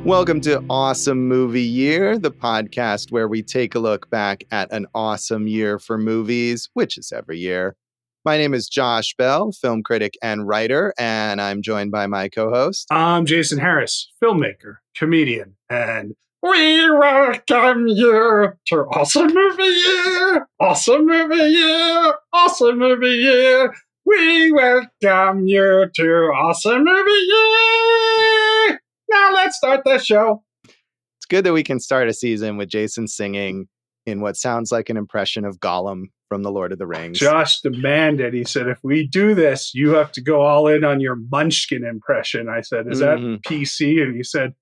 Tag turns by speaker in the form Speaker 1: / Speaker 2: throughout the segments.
Speaker 1: Welcome to Awesome Movie Year, the podcast where we take a look back at an awesome year for movies, which is every year. My name is Josh Bell, film critic and writer, and I'm joined by my co-host.
Speaker 2: I'm Jason Harris, filmmaker, comedian, and we welcome you to Awesome Movie Year! Awesome Movie Year! Awesome Movie Year! We welcome you to Awesome Movie Year! Now let's start the show.
Speaker 1: It's good that we can start a season with Jason singing in what sounds like an impression of Gollum from The Lord of the Rings.
Speaker 2: Josh demanded, he said, if we do this, you have to go all in on your Munchkin impression. I said, is that PC? And he said,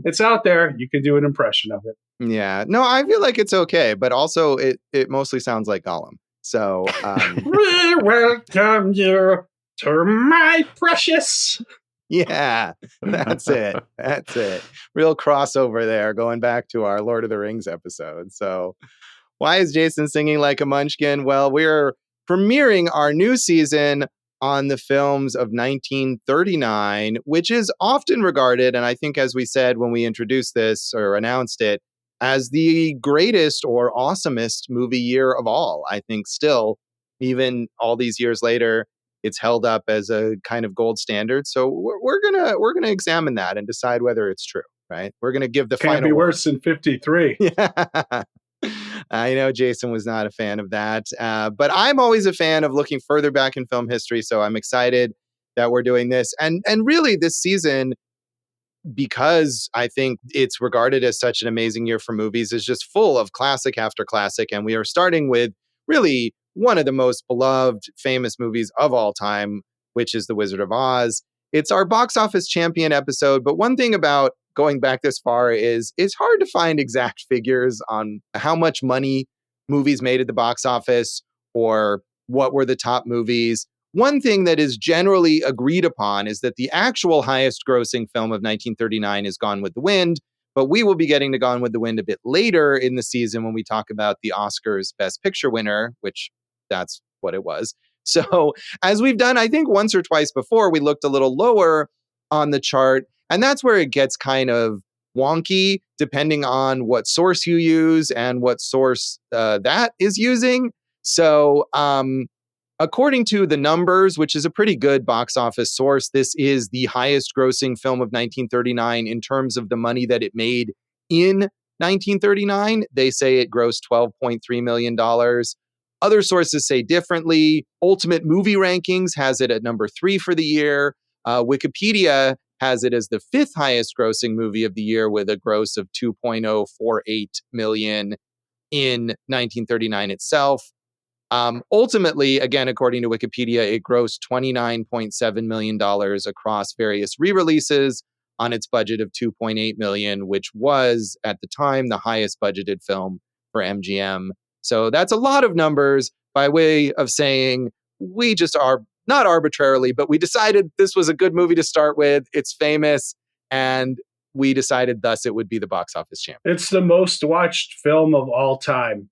Speaker 2: it's out there. You can do an impression of it.
Speaker 1: Yeah. No, I feel like it's okay, but also it mostly sounds like Gollum. So
Speaker 2: we welcome you to my precious.
Speaker 1: Yeah, that's it. That's it. Real crossover there, going back to our Lord of the Rings episode. So why is Jason singing like a munchkin? Well, we're premiering our new season on the films of 1939, which is often regarded, and I think as we said when we introduced this or announced it, as the greatest or awesomest movie year of all. I think still, even all these years later, it's held up as a kind of gold standard. So we're gonna examine that and decide whether it's true, right? We're gonna give the final.
Speaker 2: Can't be worse than 53.
Speaker 1: Yeah. I know Jason was not a fan of that, but I'm always a fan of looking further back in film history. So I'm excited that we're doing this, and really this season, because I think it's regarded as such an amazing year for movies, is just full of classic after classic, and we are starting with really one of the most beloved, famous movies of all time, which is The Wizard of Oz. It's our box office champion episode, but one thing about going back this far is it's hard to find exact figures on how much money movies made at the box office or what were the top movies. One thing that is generally agreed upon is that the actual highest grossing film of 1939 is Gone with the Wind, but we will be getting to Gone with the Wind a bit later in the season when we talk about the Oscars Best Picture winner, which that's what it was. So as we've done, I think once or twice before, we looked a little lower on the chart. And that's where it gets kind of wonky, depending on what source you use and what source that is using. So according to The Numbers, which is a pretty good box office source, this is the highest grossing film of 1939 in terms of the money that it made in 1939. They say it grossed $12.3 million. Other sources say differently. Ultimate Movie Rankings has it at number 3 for the year. Wikipedia has it as the 5th highest grossing movie of the year with a gross of $2.048 million in 1939 itself. Ultimately, again, according to Wikipedia, it grossed $29.7 million across various re-releases on its budget of $2.8 million, which was, at the time, the highest budgeted film for MGM. So that's a lot of numbers by way of saying we just are not arbitrarily, but we decided this was a good movie to start with. It's famous, and we decided thus it would be the box office champion.
Speaker 2: It's the most watched film of all time.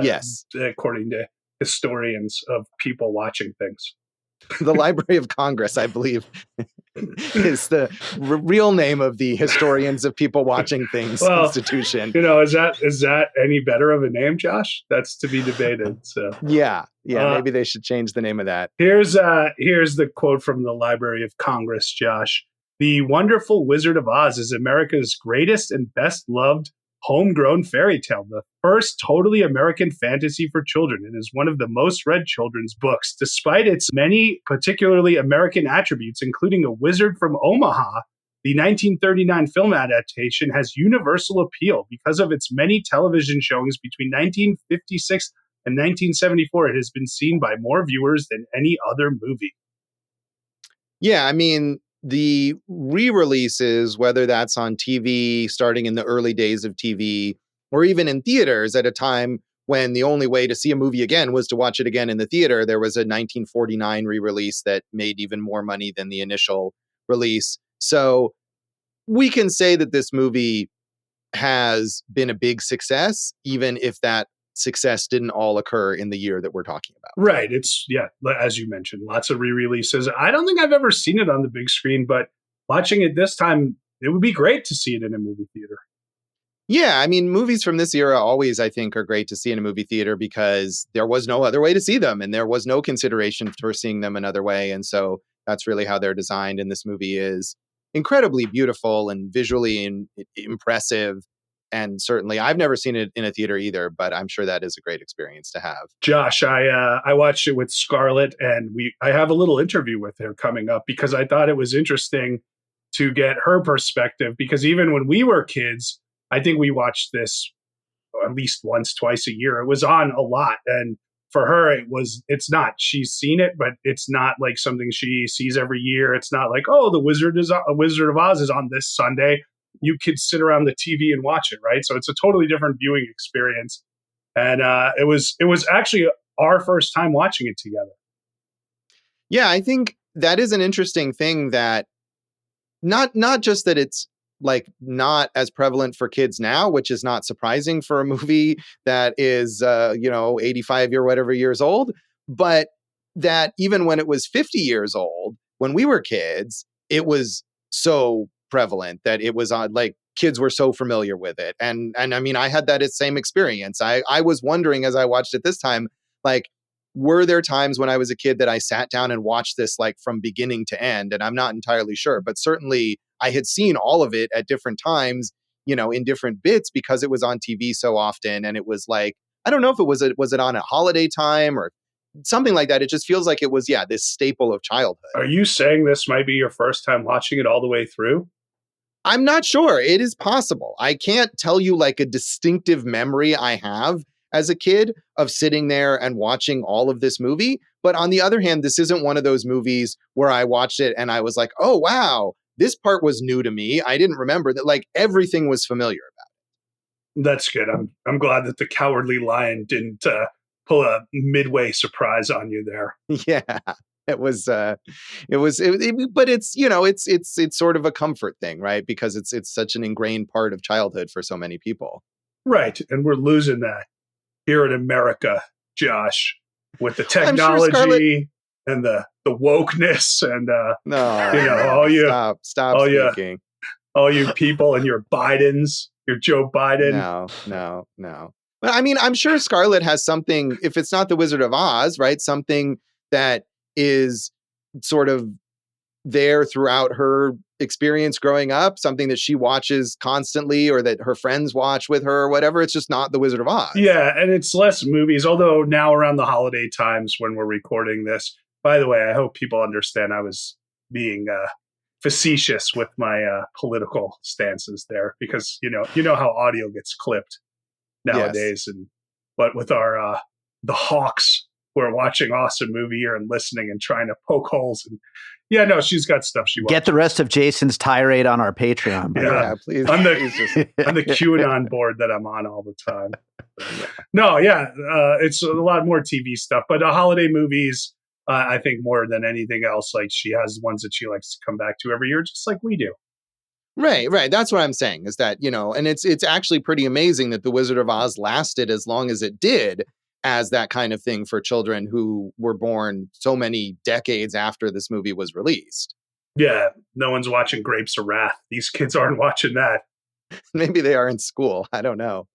Speaker 1: Yes.
Speaker 2: According to historians of people watching things.
Speaker 1: The Library of Congress, I believe, is the real name of the Historians of People Watching Things institution.
Speaker 2: You know, is that any better of a name, Josh? That's to be debated. So
Speaker 1: yeah, maybe they should change the name of that.
Speaker 2: Here's the quote from the Library of Congress, Josh. The Wonderful Wizard of Oz is America's greatest and best loved homegrown fairy tale, the first totally American fantasy for children. It is one of the most read children's books. Despite its many particularly American attributes, including a wizard from Omaha, the 1939 film adaptation has universal appeal. Because of its many television showings between 1956 and 1974, it has been seen by more viewers than any other movie.
Speaker 1: Yeah, I mean, the re-releases, whether that's on TV, starting in the early days of TV, or even in theaters at a time when the only way to see a movie again was to watch it again in the theater. There was a 1949 re-release that made even more money than the initial release. So we can say that this movie has been a big success, even if that success didn't all occur in the year that we're talking about.
Speaker 2: Right. It's, yeah, as you mentioned, lots of re-releases. I don't think I've ever seen it on the big screen, but watching it this time, it would be great to see it in a movie theater.
Speaker 1: Yeah, I mean, movies from this era always, I think, are great to see in a movie theater because there was no other way to see them and there was no consideration for seeing them another way. And so that's really how they're designed. And this movie is incredibly beautiful and visually impressive. And certainly, I've never seen it in a theater either, but I'm sure that is a great experience to have.
Speaker 2: Josh, I watched it with Scarlett, and I have a little interview with her coming up because I thought it was interesting to get her perspective. Because even when we were kids, I think we watched this at least once, twice a year. It was on a lot, and for her, it's not. She's seen it, but it's not like something she sees every year. It's not like, oh, the Wizard of Oz is on this Sunday. You could sit around the TV and watch it, right? So it's a totally different viewing experience. And it was actually our first time watching it together.
Speaker 1: Yeah, I think that is an interesting thing that not just that it's like not as prevalent for kids now, which is not surprising for a movie that is 85 or whatever years old, but that even when it was 50 years old, when we were kids, it was so prevalent that it was on, like, kids were so familiar with it. And I mean, I had that same experience. I was wondering as I watched it this time, like, were there times when I was a kid that I sat down and watched this like from beginning to end? And I'm not entirely sure, but certainly I had seen all of it at different times, in different bits because it was on TV so often. And it was like, I don't know if was it on a holiday time or something like that. It just feels like it was, this staple of childhood.
Speaker 2: Are you saying this might be your first time watching it all the way through?
Speaker 1: I'm not sure. It is possible. I can't tell you like a distinctive memory I have as a kid of sitting there and watching all of this movie. But on the other hand, this isn't one of those movies where I watched it and I was like, oh, wow, this part was new to me. I didn't remember that. Like, everything was familiar about
Speaker 2: it. That's good. I'm glad that the Cowardly Lion didn't pull a midway surprise on you there.
Speaker 1: Yeah. But it's, it's sort of a comfort thing, right? Because it's such an ingrained part of childhood for so many people.
Speaker 2: Right. And we're losing that here in America, Josh, with the technology and the wokeness and all you
Speaker 1: stop speaking.
Speaker 2: All you people and your Bidens, your Joe Biden.
Speaker 1: No. But I mean, I'm sure Scarlett has something, if it's not the Wizard of Oz, right? Something that is sort of there throughout her experience growing up, something that she watches constantly or that her friends watch with her or whatever. It's just not the Wizard of Oz.
Speaker 2: Yeah, and it's less movies, although now around the holiday times when we're recording this, by the way, I hope people understand I was being facetious with my political stances there because, you know how audio gets clipped nowadays. Yes. But with our the hawks who are watching awesome movie here and listening and trying to poke holes and she's got stuff she wants.
Speaker 3: Get the rest of Jason's tirade on our Patreon.
Speaker 1: Yeah, please.
Speaker 2: On the QAnon board that I'm on all the time. It's a lot more TV stuff, but the holiday movies, I think more than anything else, like she has ones that she likes to come back to every year, just like we do.
Speaker 1: Right. That's what I'm saying is that, and it's actually pretty amazing that The Wizard of Oz lasted as long as it did as that kind of thing for children who were born so many decades after this movie was released.
Speaker 2: Yeah, no one's watching Grapes of Wrath. These kids aren't watching that.
Speaker 1: Maybe they are in school. I don't know.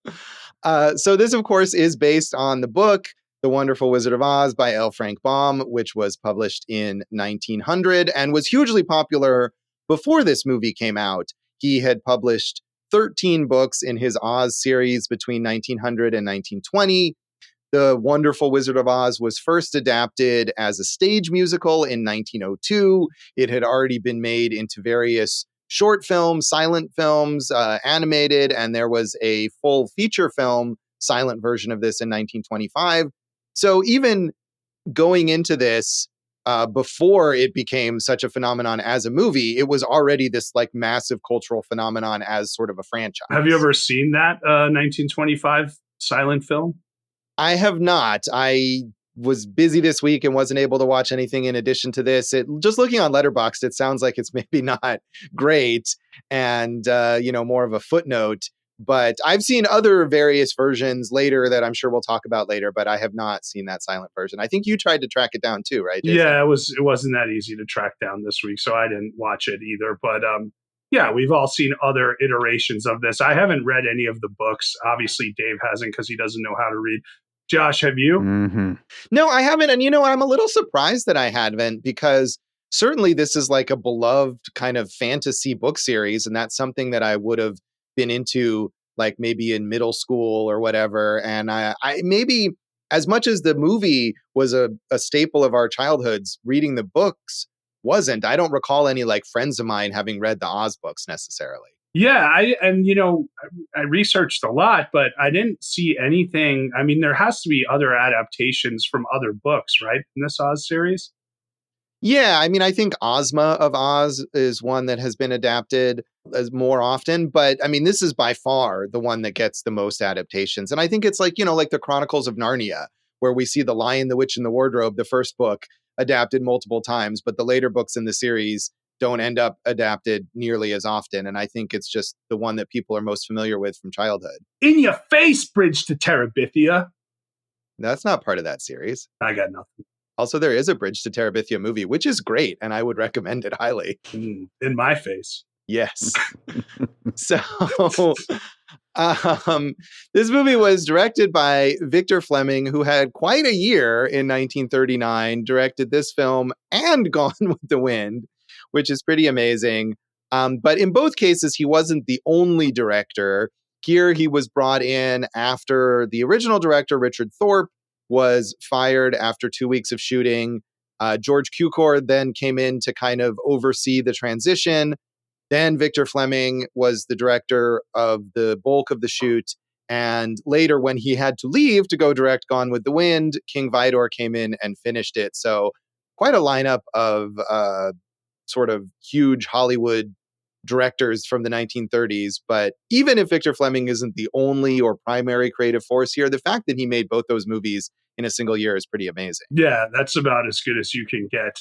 Speaker 1: So this, of course, is based on the book, The Wonderful Wizard of Oz by L. Frank Baum, which was published in 1900 and was hugely popular before this movie came out. He had published 13 books in his Oz series between 1900 and 1920. The Wonderful Wizard of Oz was first adapted as a stage musical in 1902. It had already been made into various short films, silent films, animated, and there was a full feature film, silent version of this in 1925. So even going into this, before it became such a phenomenon as a movie, it was already this like massive cultural phenomenon as sort of a franchise.
Speaker 2: Have you ever seen that 1925 silent film?
Speaker 1: I have not. I was busy this week and wasn't able to watch anything in addition to this. Just looking on Letterboxd, it sounds like it's maybe not great and, more of a footnote. But I've seen other various versions later that I'm sure we'll talk about later, but I have not seen that silent version. I think you tried to track it down too, right, Jason?
Speaker 2: Yeah, it wasn't that easy to track down this week, so I didn't watch it either. But Yeah, we've all seen other iterations of this. I haven't read any of the books. Obviously, Dave hasn't because he doesn't know how to read. Josh, have you?
Speaker 3: Mm-hmm.
Speaker 1: No, I haven't. And I'm a little surprised that I haven't, because certainly this is like a beloved kind of fantasy book series. And that's something that I would have been into like maybe in middle school or whatever. And I maybe as much as the movie was a staple of our childhoods, reading the books wasn't. I don't recall any like friends of mine having read the Oz books necessarily.
Speaker 2: Yeah, I researched a lot, but I didn't see anything. I mean, there has to be other adaptations from other books, right, in this Oz series?
Speaker 1: Yeah, I think Ozma of Oz is one that has been adapted as more often, but this is by far the one that gets the most adaptations. And I think it's like, like the Chronicles of Narnia, where we see The Lion, the Witch, and the Wardrobe, the first book, adapted multiple times, but the later books in the series don't end up adapted nearly as often. And I think it's just the one that people are most familiar with from childhood.
Speaker 2: In your face, Bridge to Terabithia.
Speaker 1: That's not part of that series.
Speaker 2: I got nothing.
Speaker 1: Also, there is a Bridge to Terabithia movie, which is great, and I would recommend it highly.
Speaker 2: In my face.
Speaker 1: Yes. So, this movie was directed by Victor Fleming, who had quite a year in 1939, directed this film and Gone with the Wind, which is pretty amazing. But in both cases, he wasn't the only director. Here, he was brought in after the original director, Richard Thorpe, was fired after 2 weeks of shooting. George Cukor then came in to kind of oversee the transition. Then Victor Fleming was the director of the bulk of the shoot. And later, when he had to leave to go direct Gone with the Wind, King Vidor came in and finished it. So quite a lineup of sort of huge Hollywood directors from the 1930s. But even if Victor Fleming isn't the only or primary creative force here, the fact that he made both those movies in a single year is pretty amazing.
Speaker 2: Yeah, that's about as good as you can get.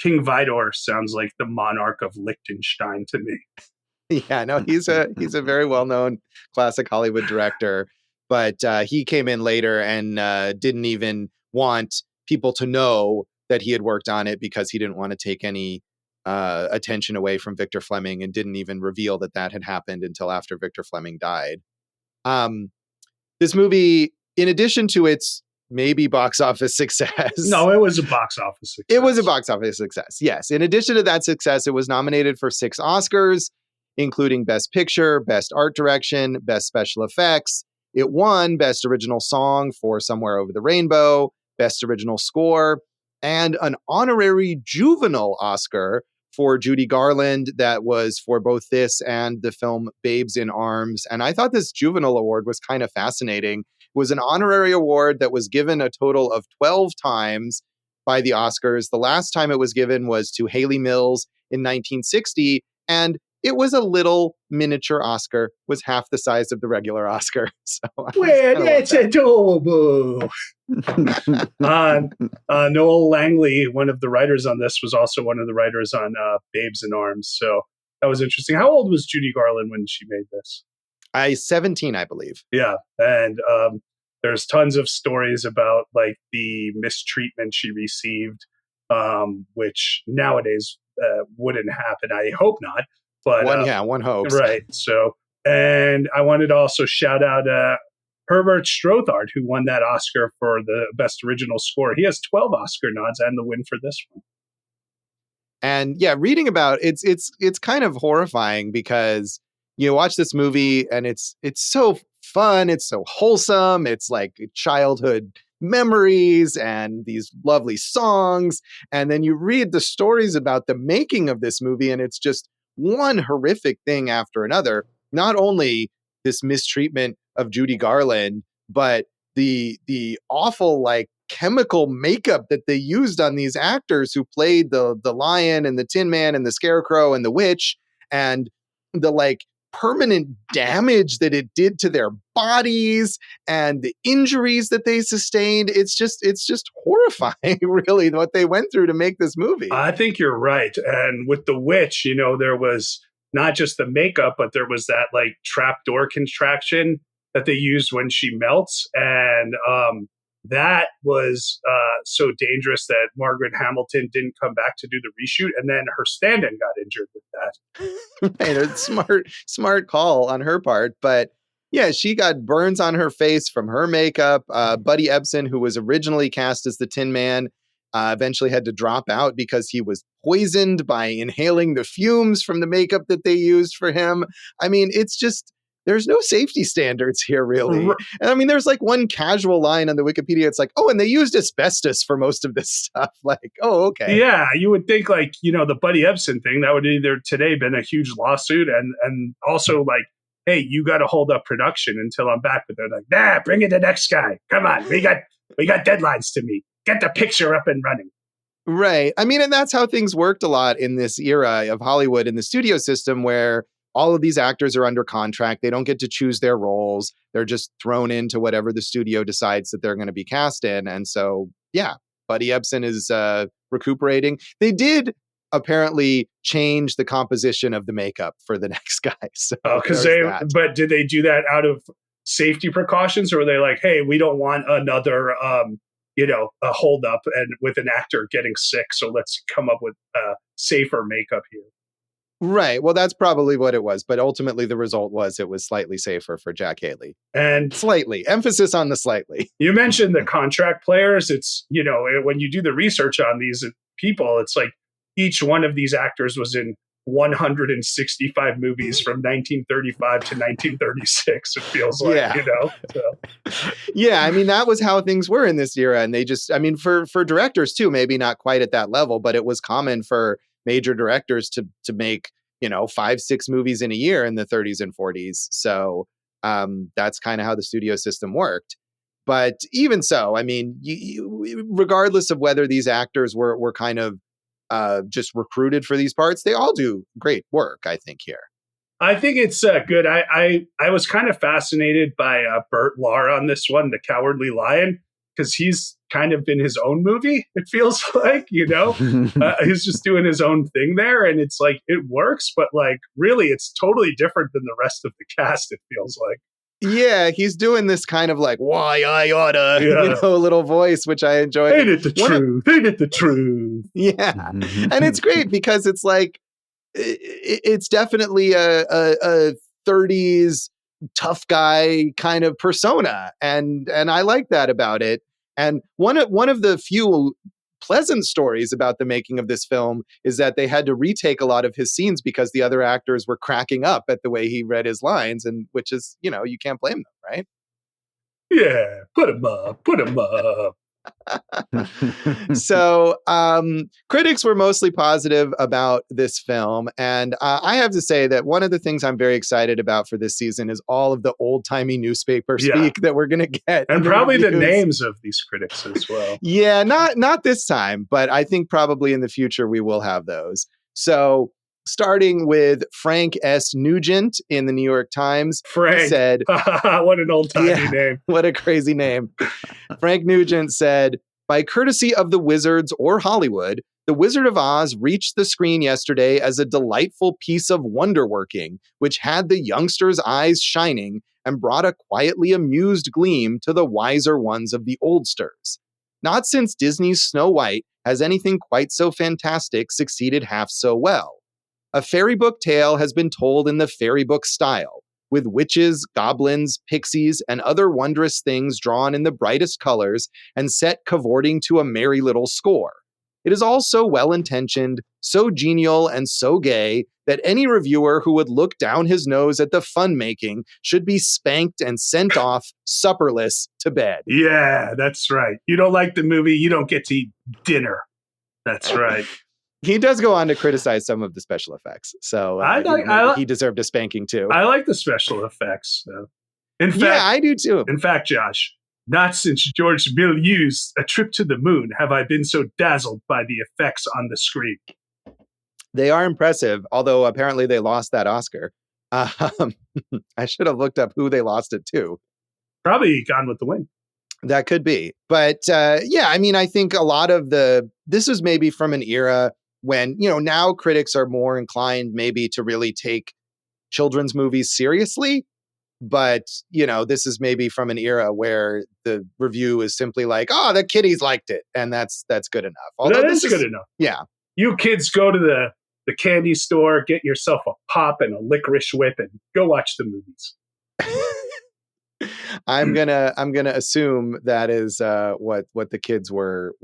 Speaker 2: King Vidor sounds like the monarch of Liechtenstein to me.
Speaker 1: Yeah, no, he's a very well-known classic Hollywood director, but he came in later and didn't even want people to know that he had worked on it because he didn't want to take any attention away from Victor Fleming, and didn't even reveal that had happened until after Victor Fleming died. This movie, in addition to its maybe box office success.
Speaker 2: No, it was a box office success.
Speaker 1: It was a box office success, yes. In addition to that success, it was nominated for 6 Oscars, including Best Picture, Best Art Direction, Best Special Effects. It won Best Original Song for Somewhere Over the Rainbow, Best Original Score, and an honorary juvenile Oscar for Judy Garland that was for both this and the film Babes in Arms. And I thought this juvenile award was kind of fascinating. It was an honorary award that was given a total of 12 times by the Oscars. The last time it was given was to Haley Mills in 1960, and it was a little miniature Oscar, was half the size of the regular Oscar. So
Speaker 2: well, that's adorable. Noel Langley, one of the writers on this, was also one of the writers on Babes in Arms. So that was interesting. How old was Judy Garland when she made this?
Speaker 1: 17, I believe.
Speaker 2: Yeah. And there's tons of stories about like the mistreatment she received, which nowadays wouldn't happen. I hope not. But
Speaker 1: one hopes.
Speaker 2: Right. So, and I wanted to also shout out Herbert Strothard, who won that Oscar for the Best Original Score. He has 12 Oscar nods and the win for this one.
Speaker 1: And yeah, reading about it's kind of horrifying because you watch this movie and it's so fun, it's so wholesome, it's like childhood memories and these lovely songs, and then you read the stories about the making of this movie and it's just one horrific thing after another. Not only this mistreatment of Judy Garland, but the awful like chemical makeup that they used on these actors who played the lion and the Tin Man and the Scarecrow and the witch, and the like permanent damage that it did to their bodies and the injuries that they sustained. It's just horrifying, really, what they went through to make this movie.
Speaker 2: I think you're right. And with the witch, there was not just the makeup, but there was that like trapdoor contraction that they used when she melts. And that was so dangerous that Margaret Hamilton didn't come back to do the reshoot, and then her stand-in got injured with that.
Speaker 1: Right, a smart call on her part, but yeah, she got burns on her face from her makeup. Buddy Ebsen, who was originally cast as the Tin Man, eventually had to drop out because he was poisoned by inhaling the fumes from the makeup that they used for him. I mean, it's just, there's no safety standards here, really. And I mean, there's like one casual line on the Wikipedia. It's like, oh, and they used asbestos for most of this stuff. Like, oh, okay.
Speaker 2: Yeah, you would think like, the Buddy Ebsen thing, that would either today been a huge lawsuit and also like, hey, you got to hold up production until I'm back. But they're like, nah, bring in the next guy. Come on, we got deadlines to meet. Get the picture up and running.
Speaker 1: Right. I mean, and that's how things worked a lot in this era of Hollywood in the studio system, where all of these actors are under contract. They don't get to choose their roles. They're just thrown into whatever the studio decides that they're going to be cast in. And so, yeah, Buddy Ebsen is recuperating. They did apparently change the composition of the makeup for the next guy. So,
Speaker 2: but did they do that out of safety precautions, or were they like, hey, we don't want another a holdup and with an actor getting sick, so let's come up with safer makeup here?
Speaker 1: Right. Well, that's probably what it was. But ultimately, the result was it was slightly safer for Jack Haley.
Speaker 2: And
Speaker 1: slightly. Emphasis on the slightly.
Speaker 2: You mentioned the contract players. It's, when you do the research on these people, it's like each one of these actors was in 165 movies from 1935 to 1936, it feels like, So.
Speaker 1: Yeah, I mean, that was how things were in this era. And they just, I mean, for directors too, maybe not quite at that level, but it was common for major directors to make, 5-6 movies in a year in the 30s and 40s. So that's kind of how the studio system worked. But even so, I mean, regardless of whether these actors were kind of just recruited for these parts, they all do great work, I think, here.
Speaker 2: I think it's good. I was kind of fascinated by Burt Lahr on this one, The Cowardly Lion, because he's kind of in his own movie, it feels like, he's just doing his own thing there. And it's like, it works, but like, really, it's totally different than the rest of the cast, it feels like.
Speaker 1: Yeah, he's doing this kind of like, why I oughta, little voice, which I enjoy.
Speaker 2: Ain't it the truth? Ain't it the truth?
Speaker 1: Yeah. And it's great because it's like, it's definitely a 30s tough guy kind of persona. And I like that about it. And one of the few pleasant stories about the making of this film is that they had to retake a lot of his scenes because the other actors were cracking up at the way he read his lines, and which is, you can't blame them, right?
Speaker 2: Yeah, put him up.
Speaker 1: So critics were mostly positive about this film. And I have to say that one of the things I'm very excited about for this season is all of the old-timey newspaper speak that we're going to get.
Speaker 2: And probably the names of these critics as well.
Speaker 1: Yeah, not this time, but I think probably in the future we will have those. So starting with Frank S. Nugent in the New York Times.
Speaker 2: Frank
Speaker 1: said,
Speaker 2: what an old-timey name.
Speaker 1: What a crazy name. Frank Nugent said, by courtesy of the Wizards or Hollywood, The Wizard of Oz reached the screen yesterday as a delightful piece of wonderworking, which had the youngsters' eyes shining and brought a quietly amused gleam to the wiser ones of the oldsters. Not since Disney's Snow White has anything quite so fantastic succeeded half so well. A fairy book tale has been told in the fairy book style, with witches, goblins, pixies, and other wondrous things drawn in the brightest colors and set cavorting to a merry little score. It is all so well-intentioned, so genial, and so gay that any reviewer who would look down his nose at the fun-making should be spanked and sent off supperless to bed.
Speaker 2: Yeah, that's right. You don't like the movie, you don't get to eat dinner. That's right.
Speaker 1: He does go on to criticize some of the special effects. So he deserved a spanking too.
Speaker 2: I like the special effects. In fact,
Speaker 1: yeah, I do too.
Speaker 2: In fact, Josh, not since George Méliès's A Trip to the Moon have I been so dazzled by the effects on the screen.
Speaker 1: They are impressive, although apparently they lost that Oscar. I should have looked up who they lost it to.
Speaker 2: Probably Gone with the Wind.
Speaker 1: That could be. But I mean, I think a lot of this is maybe from an era when, now critics are more inclined maybe to really take children's movies seriously. But, this is maybe from an era where the review is simply like, oh, the kiddies liked it. And that's good enough. Although
Speaker 2: that is good enough.
Speaker 1: Yeah.
Speaker 2: You kids go to the candy store, get yourself a pop and a licorice whip and go watch the movies.
Speaker 1: I'm gonna assume that is what the kids were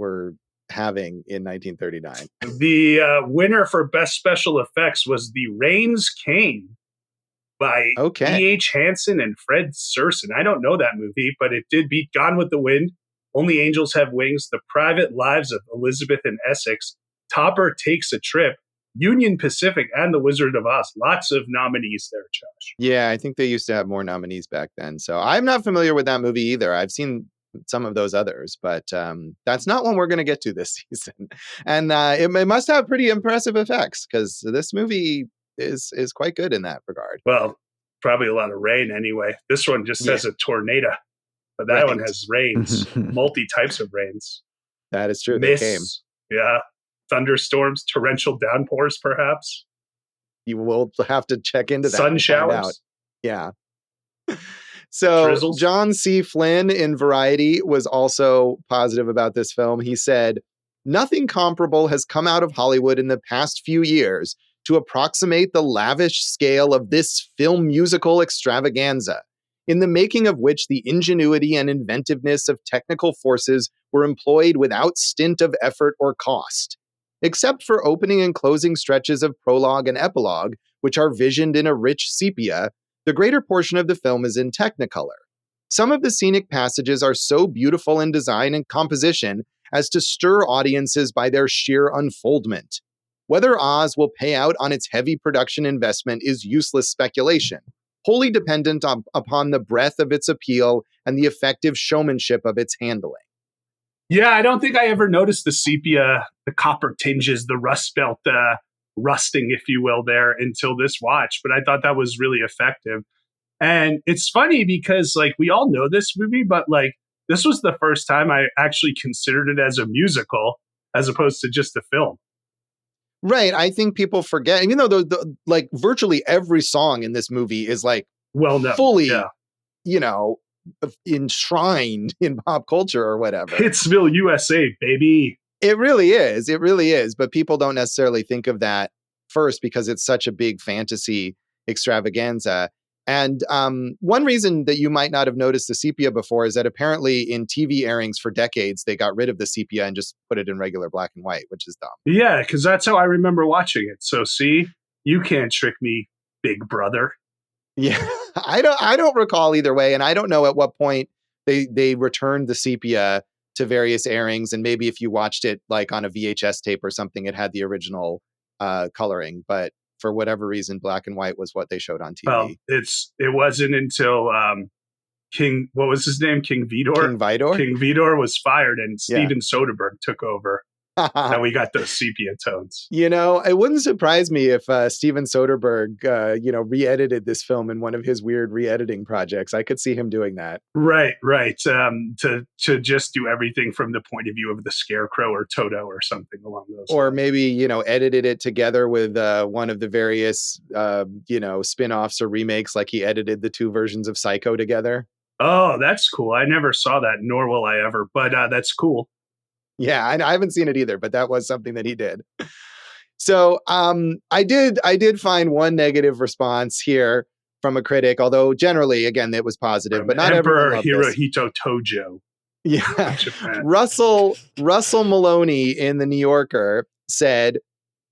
Speaker 1: having in 1939.
Speaker 2: The winner for best special effects was The Rains Came by E.H. Hansen and Fred Serson. I don't know that movie, but it did beat Gone with the Wind, Only Angels Have Wings, The Private Lives of Elizabeth and Essex, Topper Takes a Trip, Union Pacific, and The Wizard of Oz. Lots of nominees there, Josh.
Speaker 1: Yeah, I think they used to have more nominees back then. So I'm not familiar with that movie either. I've seen some of those others, but that's not one we're going to get to this season. And it must have pretty impressive effects because this movie is quite good in that regard.
Speaker 2: Well, probably a lot of rain anyway. This one just says a tornado, but that one has rains, multi types of rains.
Speaker 1: That is true.
Speaker 2: Mists,
Speaker 1: they came.
Speaker 2: Yeah. Thunderstorms, torrential downpours, perhaps.
Speaker 1: You will have to check into that.
Speaker 2: Sun showers.
Speaker 1: Yeah. So
Speaker 2: Drizzles.
Speaker 1: John C. Flynn in Variety was also positive about this film. He said, "Nothing comparable has come out of Hollywood in the past few years to approximate the lavish scale of this film musical extravaganza, in the making of which the ingenuity and inventiveness of technical forces were employed without stint of effort or cost. Except for opening and closing stretches of prologue and epilogue, which are visioned in a rich sepia, the greater portion of the film is in Technicolor. Some of the scenic passages are so beautiful in design and composition as to stir audiences by their sheer unfoldment. Whether Oz will pay out on its heavy production investment is useless speculation, wholly dependent upon the breadth of its appeal and the effective showmanship of its handling."
Speaker 2: Yeah, I don't think I ever noticed the sepia, the copper tinges, the rust belt rusting, if you will, there until this watch. But I thought that was really effective. And it's funny because, like, we all know this movie, but, like, this was the first time I actually considered it as a musical as opposed to just a film.
Speaker 1: Right. I think people forget, even though like virtually every song in this movie is like fully, enshrined in pop culture or whatever.
Speaker 2: Hitsville, USA, baby.
Speaker 1: It really is. It really is. But people don't necessarily think of that first because it's such a big fantasy extravaganza. And one reason that you might not have noticed the sepia before is that apparently in TV airings for decades, they got rid of the sepia and just put it in regular black and white, which is dumb.
Speaker 2: Yeah, because that's how I remember watching it. So see, you can't trick me, big brother.
Speaker 1: Yeah, I don't recall either way. And I don't know at what point they returned the sepia to various airings. And maybe if you watched it like on a VHS tape or something, it had the original coloring. But for whatever reason, black and white was what they showed on TV.
Speaker 2: Well, it wasn't until King, what was his name? King Vidor? King Vidor was fired and Steven Soderbergh took over. And we got those sepia tones.
Speaker 1: It wouldn't surprise me if Steven Soderbergh, re-edited this film in one of his weird re-editing projects. I could see him doing that.
Speaker 2: Right. To just do everything from the point of view of the Scarecrow or Toto or something along those lines.
Speaker 1: Or maybe, edited it together with one of the various, spin-offs or remakes, like he edited the two versions of Psycho together.
Speaker 2: Oh, that's cool. I never saw that, nor will I ever, but that's cool.
Speaker 1: Yeah, I haven't seen it either, but that was something that he did. So I did find one negative response here from a critic, although generally, again, it was positive,
Speaker 2: from
Speaker 1: but not
Speaker 2: Emperor
Speaker 1: everyone loved
Speaker 2: Hirohito Tojo.
Speaker 1: Yeah. Russell Maloney in the New Yorker said,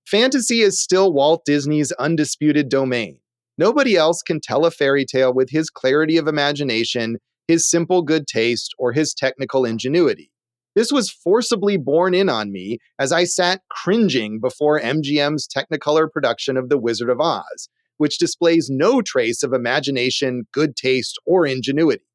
Speaker 1: "Fantasy is still Walt Disney's undisputed domain. Nobody else can tell a fairy tale with his clarity of imagination, his simple good taste, or his technical ingenuity. This was forcibly borne in on me as I sat cringing before MGM's Technicolor production of The Wizard of Oz, which displays no trace of imagination, good taste, or ingenuity.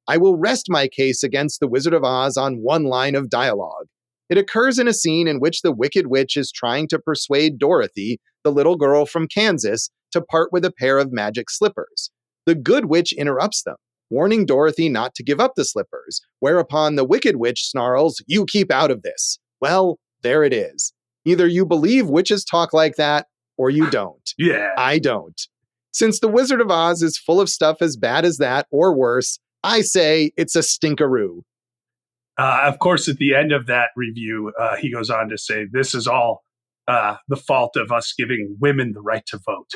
Speaker 1: I will rest my case against The Wizard of Oz on one line of dialogue. It occurs in a scene in which the Wicked Witch is trying to persuade Dorothy, the little girl from Kansas, to part with a pair of magic slippers. The Good Witch interrupts them, warning Dorothy not to give up the slippers, whereupon the Wicked Witch snarls, 'You keep out of this.' Well, there it is. Either you believe witches talk like that, or you don't.
Speaker 2: Yeah.
Speaker 1: I don't. Since The Wizard of Oz is full of stuff as bad as that or worse, I say it's a stinkeroo.
Speaker 2: Of course, at the end of that review, he goes on to say, this is all the fault of us giving women the right to vote.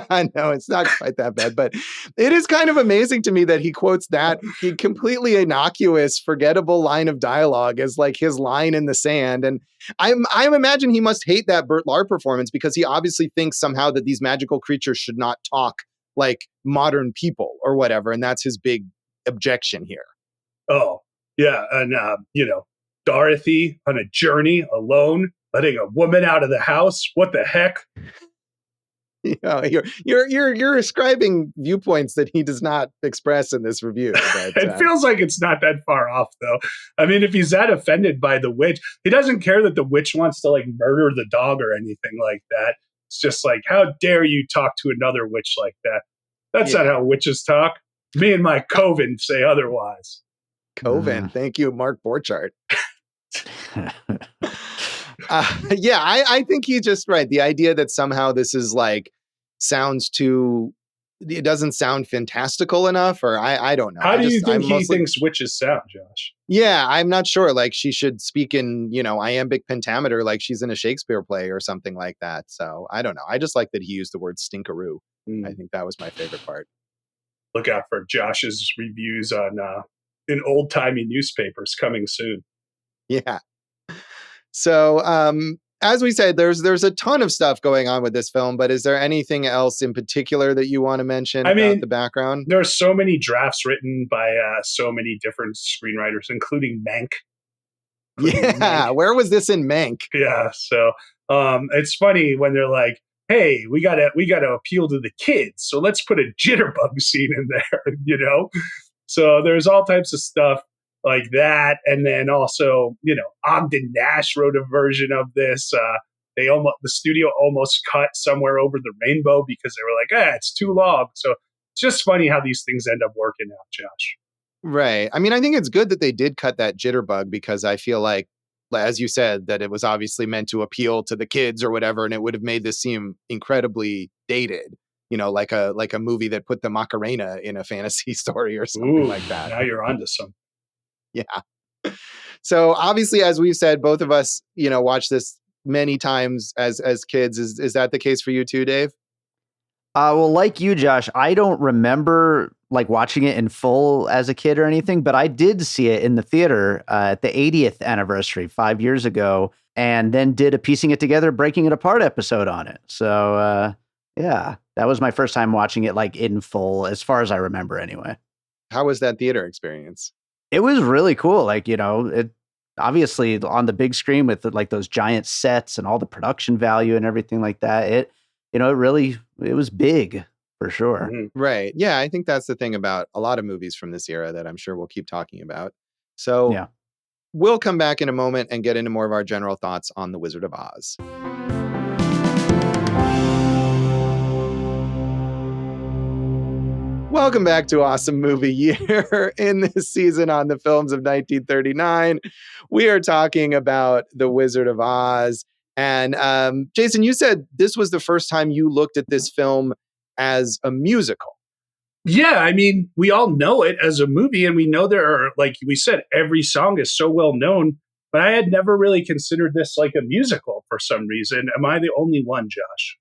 Speaker 1: I know it's not quite that bad, but it is kind of amazing to me that he quotes that completely innocuous, forgettable line of dialogue as like his line in the sand. And I imagine he must hate that Burt Lahr performance because he obviously thinks somehow that these magical creatures should not talk like modern people or whatever. And that's his big objection here.
Speaker 2: Oh, yeah. And, Dorothy on a journey alone, letting a woman out of the house. What the heck?
Speaker 1: You know, you're ascribing viewpoints that he does not express in this review. But,
Speaker 2: it feels like it's not that far off, though. I mean, if he's that offended by the witch, he doesn't care that the witch wants to like murder the dog or anything like that. It's just like, how dare you talk to another witch like that? That's not how witches talk. Me and my coven say otherwise.
Speaker 1: Coven, thank you, Mark Borchardt. I think he's just right. The idea that somehow this is like it doesn't sound fantastical enough, or I don't know.
Speaker 2: How do you think he thinks witches sound, Josh?
Speaker 1: Yeah, I'm not sure. Like she should speak in, iambic pentameter like she's in a Shakespeare play or something like that. So I don't know. I just like that he used the word stinkeroo. I think that was my favorite part.
Speaker 2: Look out for Josh's reviews on in old-timey newspapers coming soon.
Speaker 1: Yeah. So, as we said, there's a ton of stuff going on with this film, but is there anything else in particular that you want to mention about the background?
Speaker 2: There are so many drafts written by so many different screenwriters, including Mank.
Speaker 1: Mank. Where was this in Mank?
Speaker 2: Yeah, so it's funny when they're like, "Hey, we gotta appeal to the kids, so let's put a jitterbug scene in there," So there's all types of stuff like that, and then also, Ogden Nash wrote a version of this. The studio almost cut Somewhere Over the Rainbow because they were like, it's too long. So it's just funny how these things end up working out, Josh.
Speaker 1: Right. I mean, I think it's good that they did cut that jitterbug because I feel like, as you said, that it was obviously meant to appeal to the kids or whatever, and it would have made this seem incredibly dated. Like a movie that put the Macarena in a fantasy story or something like that.
Speaker 2: Now you're onto something.
Speaker 1: Yeah. So obviously, as we've said, both of us, watched this many times as kids. Is that the case for you too, Dave?
Speaker 3: Well, like you, Josh, I don't remember like watching it in full as a kid or anything, but I did see it in the theater at the 80th anniversary 5 years ago, and then did a Piecing It Together, Breaking It Apart episode on it. So yeah, that was my first time watching it like in full, as far as I remember anyway.
Speaker 1: How was that theater experience?
Speaker 3: It was really cool. Like, it obviously on the big screen with like those giant sets and all the production value and everything like that. It was big for sure.
Speaker 2: Mm-hmm.
Speaker 1: Right. Yeah. I think that's the thing about a lot of movies from this era that I'm sure we'll keep talking about. So
Speaker 3: yeah,
Speaker 1: we'll come back in a moment and get into more of our general thoughts on The Wizard of Oz. Welcome back to Awesome Movie Year. In this season on the films of 1939, we are talking about The Wizard of Oz. And Jason, you said this was the first time you looked at this film as a musical.
Speaker 2: Yeah, I mean, we all know it as a movie, and we know there are, like we said, every song is so well known, but I had never really considered this like a musical for some reason. Am I the only one, Josh?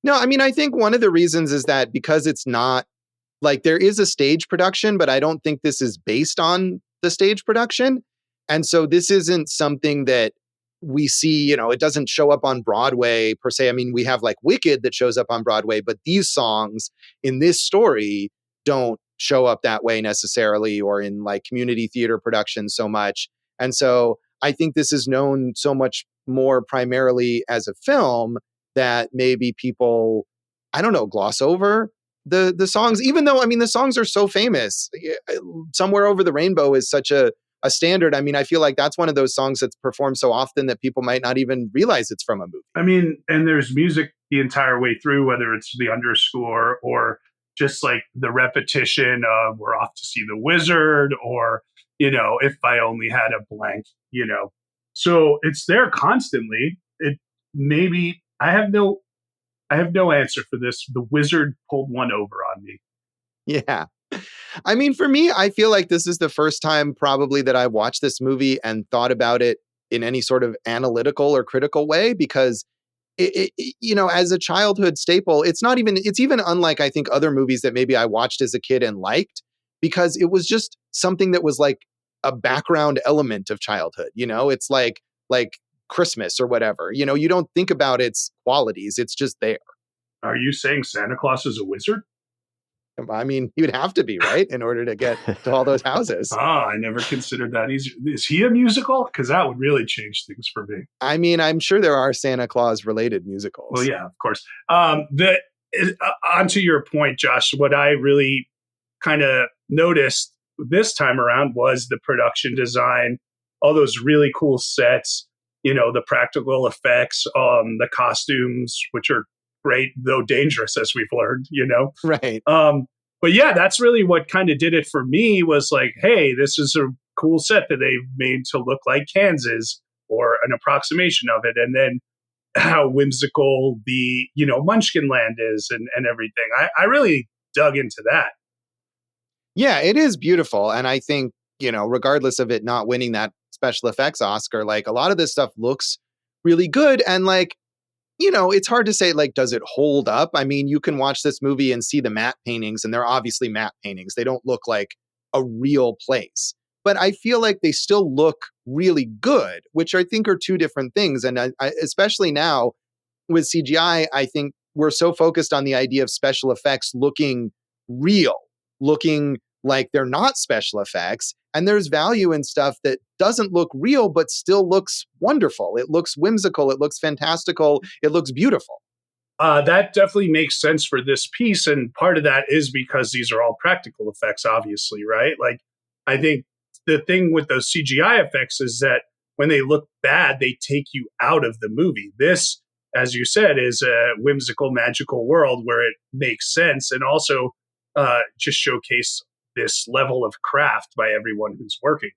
Speaker 1: No, I mean, I think one of the reasons is that because it's not, like, there is a stage production, but I don't think this is based on the stage production. And so this isn't something that we see, it doesn't show up on Broadway per se. I mean, we have like Wicked that shows up on Broadway, but these songs in this story don't show up that way necessarily, or in like community theater productions so much. And so I think this is known so much more primarily as a film that maybe people, I don't know, gloss over the songs, even though, I mean, the songs are so famous. Somewhere Over the Rainbow is such a standard. I mean, I feel like that's one of those songs that's performed so often that people might not even realize it's from a movie.
Speaker 2: I mean, and there's music the entire way through, whether it's the underscore or just like the repetition of "We're Off to See the Wizard" or, "If I Only Had a Blank," So it's there constantly. It maybe, I have no I have no answer for this. The wizard pulled one over on me.
Speaker 1: Yeah. I mean, for me, I feel like this is the first time probably that I watched this movie and thought about it in any sort of analytical or critical way, because as a childhood staple, it's even unlike, I think, other movies that maybe I watched as a kid and liked, because it was just something that was like a background element of childhood. It's like Christmas or whatever. You don't think about its qualities. It's just there.
Speaker 2: Are you saying Santa Claus is a wizard?
Speaker 1: I mean, you'd have to be, right, in order to get to all those houses.
Speaker 2: I never considered that. Is he a musical? Because that would really change things for me.
Speaker 1: I mean, I'm sure there are Santa Claus related musicals.
Speaker 2: Well, yeah, of course. Onto your point, Josh, what I really kind of noticed this time around was the production design, all those really cool sets, the practical effects, the costumes, which are great, though dangerous, as we've learned,
Speaker 1: Right.
Speaker 2: But yeah, that's really what kind of did it for me, was like, hey, this is a cool set that they've made to look like Kansas, or an approximation of it. And then how whimsical the, Munchkin Land is, and everything. I really dug into that.
Speaker 1: Yeah, it is beautiful. And I think, regardless of it not winning that special effects Oscar, like, a lot of this stuff looks really good. And like, it's hard to say, like, does it hold up? I mean, you can watch this movie and see the matte paintings, and they're obviously matte paintings. They don't look like a real place. But I feel like they still look really good, which I think are two different things. And I especially now with CGI, I think we're so focused on the idea of special effects looking real, looking like they're not special effects. And there's value in stuff that doesn't look real, but still looks wonderful. It looks whimsical. It looks fantastical. It looks beautiful.
Speaker 2: That definitely makes sense for this piece. And part of that is because these are all practical effects, obviously, right? Like, I think the thing with those CGI effects is that when they look bad, they take you out of the movie. This, as you said, is a whimsical, magical world where it makes sense, and also just showcase this level of craft by everyone who's working.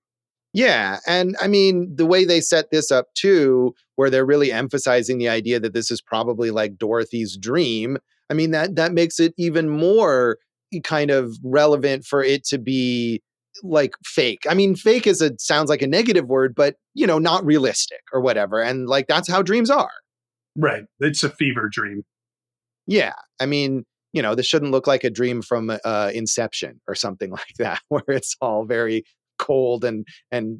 Speaker 1: Yeah. And I mean, the way they set this up too, where they're really emphasizing the idea that this is probably like Dorothy's dream. I mean, that makes it even more kind of relevant for it to be like fake. I mean, fake sounds like a negative word, but not realistic or whatever. And like, that's how dreams are.
Speaker 2: Right. It's a fever dream.
Speaker 1: Yeah. I mean, this shouldn't look like a dream from Inception or something like that, where it's all very cold and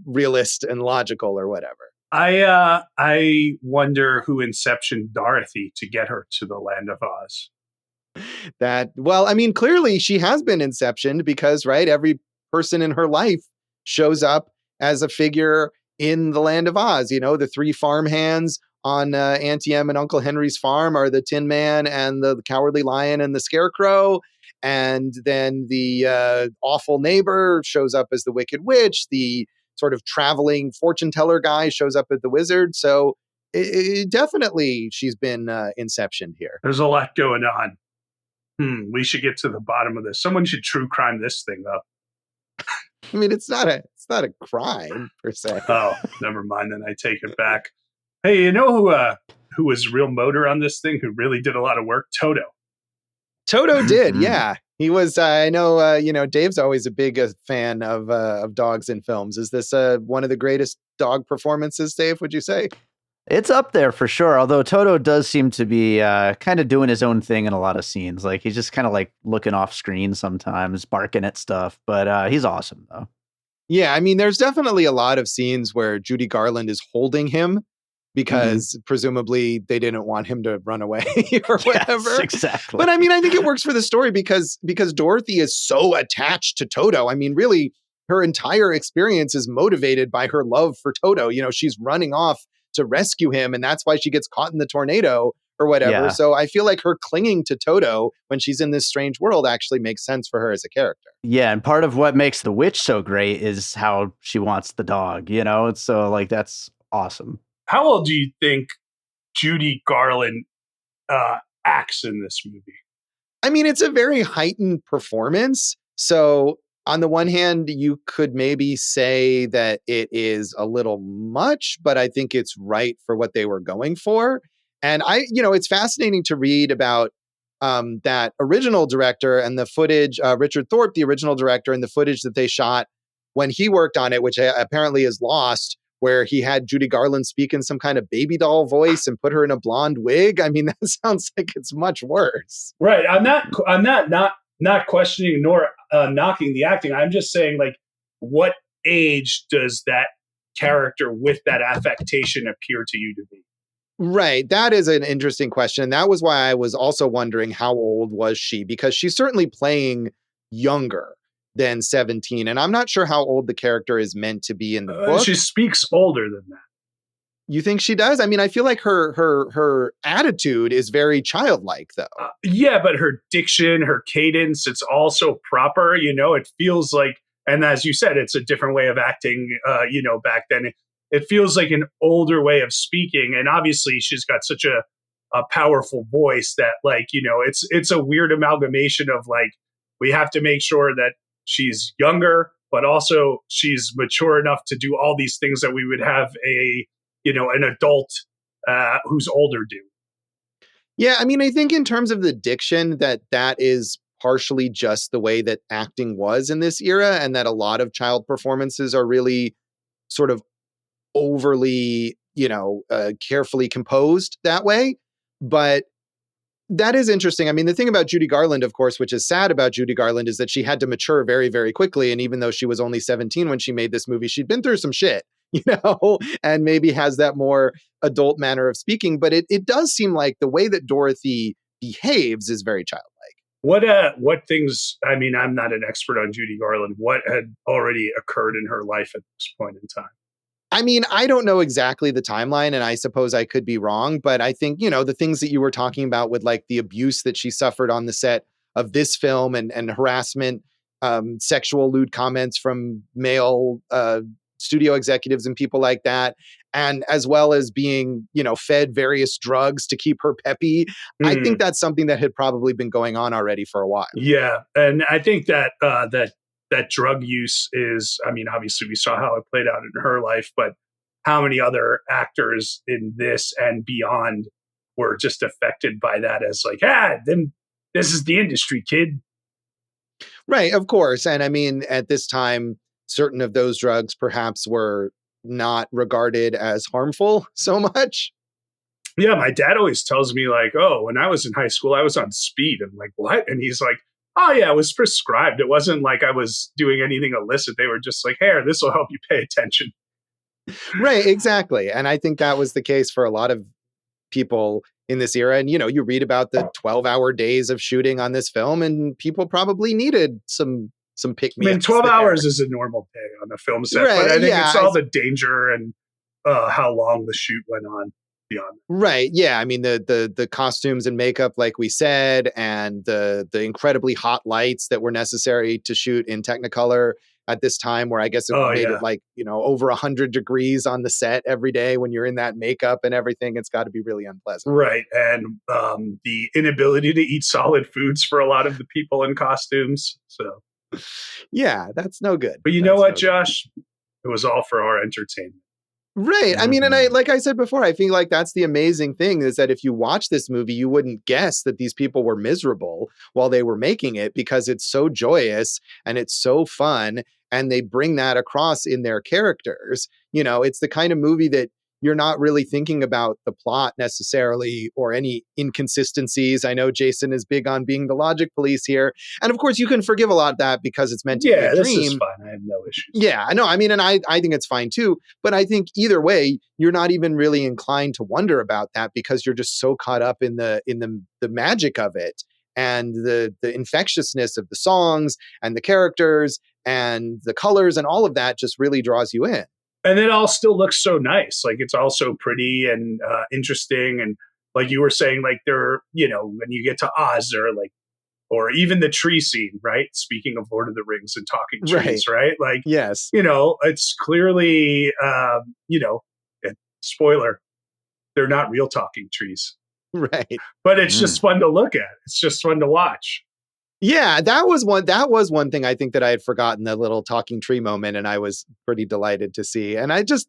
Speaker 1: realist and logical or whatever.
Speaker 2: I wonder who Inception Dorothy to get her to the Land of Oz.
Speaker 1: Well, I mean, clearly she has been inceptioned, because, right, every person in her life shows up as a figure in the Land of Oz. The three farmhands on Auntie Em and Uncle Henry's farm are the Tin Man and the Cowardly Lion and the Scarecrow. And then the awful neighbor shows up as the Wicked Witch. The sort of traveling fortune teller guy shows up as the wizard. So definitely she's been inceptioned here.
Speaker 2: There's a lot going on. We should get to the bottom of this. Someone should true crime this thing up.
Speaker 1: I mean, it's not a crime per se.
Speaker 2: Oh, never mind. Then I take it back. Hey, you know who was real motor on this thing, who really did a lot of work? Toto.
Speaker 1: Toto did, yeah. He was. I know. Dave's always a big fan of dogs in films. Is this one of the greatest dog performances, Dave? Would you say?
Speaker 3: It's up there for sure. Although Toto does seem to be kind of doing his own thing in a lot of scenes. Like, he's just kind of like looking off screen sometimes, barking at stuff. But he's awesome though. Yeah,
Speaker 1: I mean, there's definitely a lot of scenes where Judy Garland is holding him, because presumably they didn't want him to run away or whatever.
Speaker 3: Yes, exactly.
Speaker 1: But I mean, I think it works for the story because Dorothy is so attached to Toto. I mean, really, her entire experience is motivated by her love for Toto. She's running off to rescue him, and that's why she gets caught in the tornado or whatever. Yeah. So I feel like her clinging to Toto when she's in this strange world actually makes sense for her as a character.
Speaker 3: Yeah, and part of what makes the witch so great is how she wants the dog, So like, that's awesome.
Speaker 2: How well do you think Judy Garland acts in this movie?
Speaker 1: I mean, it's a very heightened performance. So on the one hand, you could maybe say that it is a little much, but I think it's right for what they were going for. And it's fascinating to read about that original director and the footage, Richard Thorpe, the original director, and the footage that they shot when he worked on it, which apparently is lost, where he had Judy Garland speak in some kind of baby doll voice and put her in a blonde wig. I mean, that sounds like it's much worse.
Speaker 2: Right. I'm not questioning nor knocking the acting. I'm just saying, like, what age does that character with that affectation appear to you to be?
Speaker 1: Right. That is an interesting question. That was why I was also wondering how old was she, because she's certainly playing younger than 17. And I'm not sure how old the character is meant to be in the book.
Speaker 2: She speaks older than that.
Speaker 1: You think she does? I mean, I feel like her attitude is very childlike, though.
Speaker 2: Yeah, but her diction, her cadence, it's all so proper. It feels like, and as you said, it's a different way of acting. Back then, it feels like an older way of speaking, and obviously, she's got such a powerful voice that, like, it's a weird amalgamation of, like, we have to make sure that she's younger, but also she's mature enough to do all these things that we would have an adult who's older do.
Speaker 1: Yeah, I mean, I think in terms of the diction, that is partially just the way that acting was in this era, and that a lot of child performances are really sort of overly, carefully composed that way. But that is interesting. I mean, the thing about Judy Garland, of course, which is sad about Judy Garland, is that she had to mature very, very quickly. And even though she was only 17 when she made this movie, she'd been through some shit, and maybe has that more adult manner of speaking. But it does seem like the way that Dorothy behaves is very childlike.
Speaker 2: What things, I mean, I'm not an expert on Judy Garland. What had already occurred in her life at this point in time?
Speaker 1: I mean, I don't know exactly the timeline, and I suppose I could be wrong, but I think, the things that you were talking about with, like, the abuse that she suffered on the set of this film and harassment, sexual lewd comments from male studio executives and people like that, and as well as being, fed various drugs to keep her peppy. I think that's something that had probably been going on already for a while.
Speaker 2: Yeah. And I think that that drug use is, I mean, obviously we saw how it played out in her life, but how many other actors in this and beyond were just affected by that as, like, then this is the industry, kid.
Speaker 1: Right, of course. And I mean, at this time, certain of those drugs perhaps were not regarded as harmful so much.
Speaker 2: Yeah, my dad always tells me, like, oh, when I was in high school, I was on speed. I'm like, what? And he's like, oh, yeah, it was prescribed. It wasn't like I was doing anything illicit. They were just like, here, this will help you pay attention.
Speaker 1: Right, exactly. And I think that was the case for a lot of people in this era. And, you read about the 12-hour days of shooting on this film, and people probably needed some pick-me-ups.
Speaker 2: I mean, 12 hours is a normal day on a film set, right, but I think it's all the danger and how long the shoot went on beyond.
Speaker 1: Right. Yeah. I mean, the costumes and makeup, like we said, and the incredibly hot lights that were necessary to shoot in Technicolor at this time, where I guess it made it like, over 100 degrees on the set every day when you're in that makeup and everything. It's got to be really unpleasant.
Speaker 2: Right. And the inability to eat solid foods for a lot of the people in costumes. So,
Speaker 1: yeah, that's no good.
Speaker 2: But you know what, Josh? It was all for our entertainment.
Speaker 1: Right. I mean, and like I said before, I feel like that's the amazing thing, is that if you watch this movie, you wouldn't guess that these people were miserable while they were making it, because it's so joyous and it's so fun. And they bring that across in their characters. It's the kind of movie that you're not really thinking about the plot necessarily or any inconsistencies. I know Jason is big on being the logic police here. And of course, you can forgive a lot of that because it's meant to be a dream.
Speaker 2: This is fine. I have no issues.
Speaker 1: Yeah, I know. I mean, and I think it's fine too. But I think either way, you're not even really inclined to wonder about that, because you're just so caught up in the magic of it, and the infectiousness of the songs and the characters and the colors and all of that just really draws you in.
Speaker 2: And it all still looks so nice. Like, it's all so pretty and interesting. And like you were saying, like, when you get to Oz, they're like, or even the tree scene, right? Speaking of Lord of the Rings and talking trees, right? Like,
Speaker 1: yes,
Speaker 2: it's clearly, spoiler, they're not real talking trees.
Speaker 1: Right.
Speaker 2: But it's just fun to look at. It's just fun to watch.
Speaker 1: Yeah, that was one thing I think that I had forgotten, the little talking tree moment, and I was pretty delighted to see. And I just,